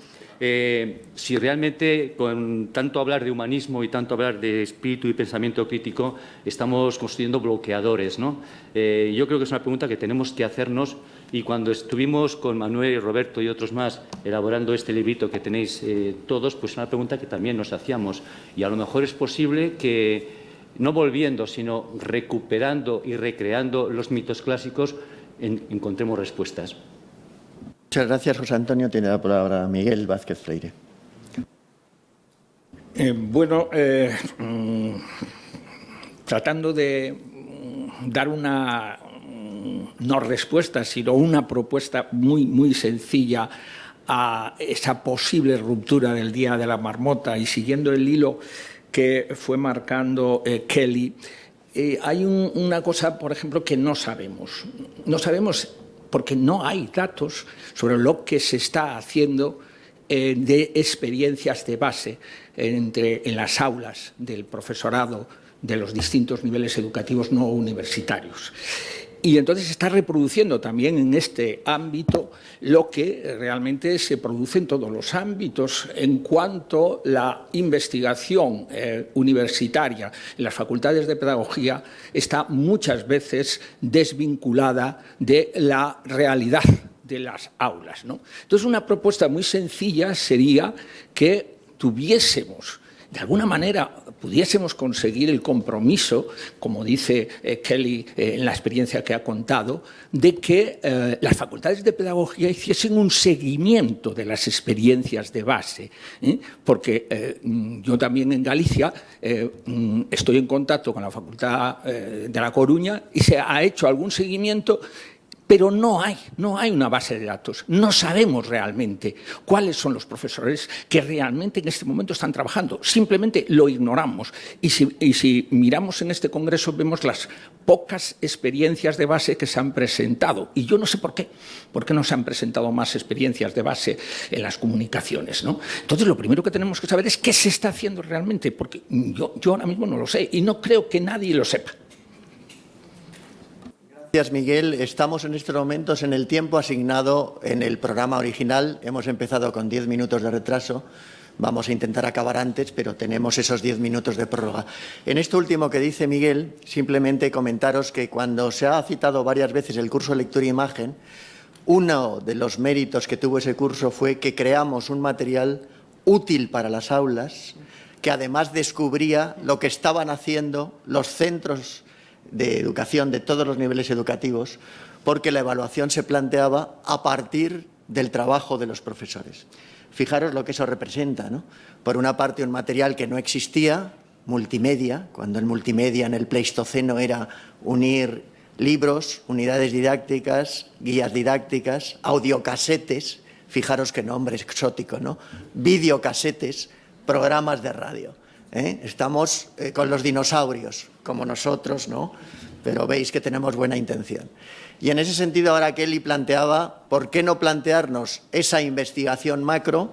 Si realmente con tanto hablar de humanismo y tanto hablar de espíritu y pensamiento crítico estamos construyendo bloqueadores, ¿no? Yo creo que es una pregunta que tenemos que hacernos, y cuando estuvimos con Manuel y Roberto y otros más elaborando este librito que tenéis todos, pues es una pregunta que también nos hacíamos, y a lo mejor es posible que, no volviendo, sino recuperando y recreando los mitos clásicos, encontremos respuestas. Muchas gracias, José Antonio. Tiene la palabra Miguel Vázquez Freire. Tratando de dar una no respuesta, sino una propuesta muy, muy sencilla a esa posible ruptura del Día de la Marmota, y siguiendo el hilo que fue marcando Kelly, hay una cosa, por ejemplo, que no sabemos. No sabemos porque no hay datos sobre lo que se está haciendo de experiencias de base en las aulas del profesorado de los distintos niveles educativos no universitarios. Y entonces se está reproduciendo también en este ámbito lo que realmente se produce en todos los ámbitos en cuanto a la investigación universitaria en las facultades de pedagogía está muchas veces desvinculada de la realidad de las aulas, ¿no? Entonces, una propuesta muy sencilla sería que tuviésemos, de alguna manera, pudiésemos conseguir el compromiso, como dice Kelly en la experiencia que ha contado, de que las facultades de pedagogía hiciesen un seguimiento de las experiencias de base, porque yo también en Galicia estoy en contacto con la Facultad de La Coruña y se ha hecho algún seguimiento, pero no hay una base de datos. No sabemos realmente cuáles son los profesores que realmente en este momento están trabajando. Simplemente lo ignoramos. Y si miramos en este congreso vemos las pocas experiencias de base que se han presentado. Y yo no sé por qué no se han presentado más experiencias de base en las comunicaciones, ¿no? Entonces, lo primero que tenemos que saber es qué se está haciendo realmente, porque yo ahora mismo no lo sé y no creo que nadie lo sepa. Gracias, Miguel. Estamos en estos momentos en el tiempo asignado en el programa original. Hemos empezado con 10 minutos de retraso. Vamos a intentar acabar antes, pero tenemos esos 10 minutos de prórroga. En esto último que dice Miguel, simplemente comentaros que cuando se ha citado varias veces el curso de lectura e imagen, uno de los méritos que tuvo ese curso fue que creamos un material útil para las aulas, que además descubría lo que estaban haciendo los centros de educación de todos los niveles educativos, porque la evaluación se planteaba a partir del trabajo de los profesores. Fijaros lo que eso representa, ¿no? Por una parte, un material que no existía, multimedia, cuando el multimedia en el Pleistoceno era unir libros, unidades didácticas, guías didácticas, audiocasetes, fijaros qué nombre exótico, ¿no? Videocasetes, programas de radio. Estamos con los dinosaurios, como nosotros, ¿no? Pero veis que tenemos buena intención. Y en ese sentido, ahora Kelly planteaba, ¿por qué no plantearnos esa investigación macro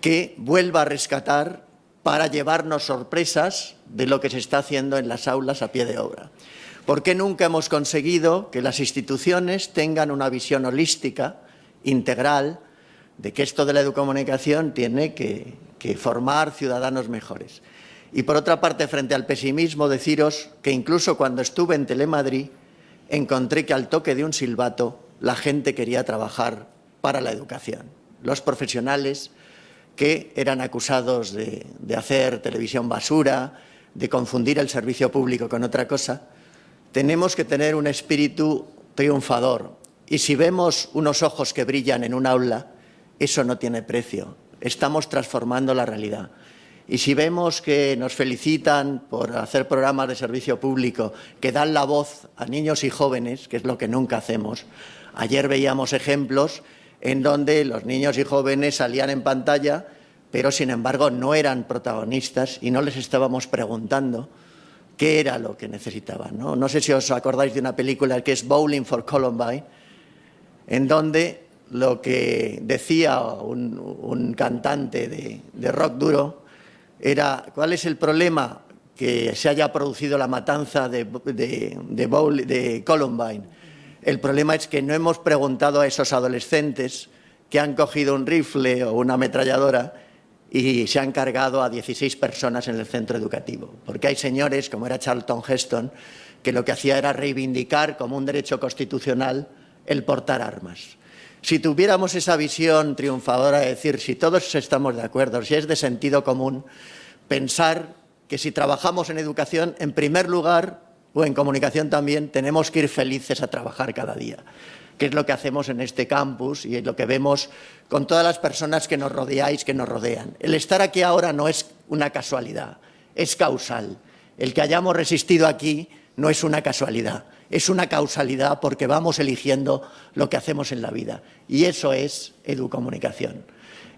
que vuelva a rescatar para llevarnos sorpresas de lo que se está haciendo en las aulas a pie de obra? ¿Por qué nunca hemos conseguido que las instituciones tengan una visión holística, integral, de que esto de la educomunicación tiene que formar ciudadanos mejores? Y por otra parte, frente al pesimismo, deciros que incluso cuando estuve en Telemadrid encontré que al toque de un silbato la gente quería trabajar para la educación. Los profesionales que eran acusados de hacer televisión basura, de confundir el servicio público con otra cosa, tenemos que tener un espíritu triunfador. Y si vemos unos ojos que brillan en un aula, eso no tiene precio. Estamos transformando la realidad. Y si vemos que nos felicitan por hacer programas de servicio público que dan la voz a niños y jóvenes, que es lo que nunca hacemos, ayer veíamos ejemplos en donde los niños y jóvenes salían en pantalla, pero sin embargo no eran protagonistas y no les estábamos preguntando qué era lo que necesitaban, ¿no? No sé si os acordáis de una película que es Bowling for Columbine, en donde lo que decía un cantante de rock duro era: ¿cuál es el problema que se haya producido la matanza de Columbine? El problema es que no hemos preguntado a esos adolescentes que han cogido un rifle o una ametralladora y se han cargado a 16 personas en el centro educativo. Porque hay señores, como era Charlton Heston, que lo que hacía era reivindicar como un derecho constitucional el portar armas. Si tuviéramos esa visión triunfadora de decir, si todos estamos de acuerdo, si es de sentido común, pensar que si trabajamos en educación, en primer lugar, o en comunicación también, tenemos que ir felices a trabajar cada día, que es lo que hacemos en este campus y es lo que vemos con todas las personas que nos rodeáis, que nos rodean. El estar aquí ahora no es una casualidad, es causal. El que hayamos resistido aquí no es una casualidad, es una causalidad porque vamos eligiendo lo que hacemos en la vida. Y eso es educomunicación.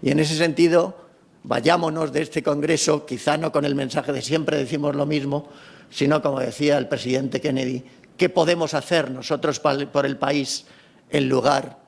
Y en ese sentido, vayámonos de este congreso, quizá no con el mensaje de siempre decimos lo mismo, sino, como decía el presidente Kennedy, ¿qué podemos hacer nosotros por el país en lugar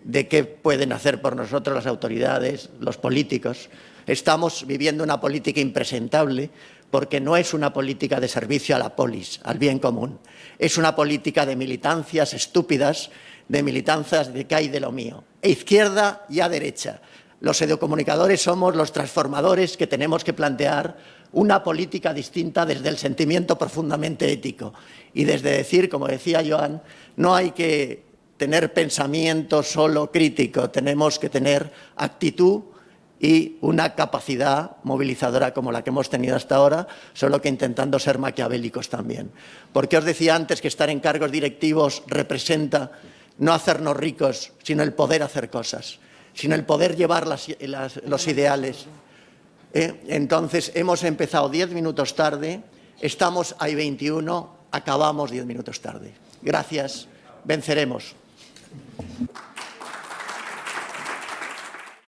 de qué pueden hacer por nosotros las autoridades, los políticos? Estamos viviendo una política impresentable porque no es una política de servicio a la polis, al bien común. Es una política de militancias estúpidas, de militancias de que hay de lo mío, a izquierda y a derecha. Los educomunicadores somos los transformadores que tenemos que plantear una política distinta desde el sentimiento profundamente ético y desde decir, como decía Joan, no hay que tener pensamiento solo crítico, tenemos que tener actitud y una capacidad movilizadora como la que hemos tenido hasta ahora, solo que intentando ser maquiavélicos también. Porque os decía antes que estar en cargos directivos representa no hacernos ricos, sino el poder hacer cosas, sino el poder llevar los ideales. Entonces, hemos empezado 10 minutos tarde, estamos a 21, acabamos 10 minutos tarde. Gracias, venceremos.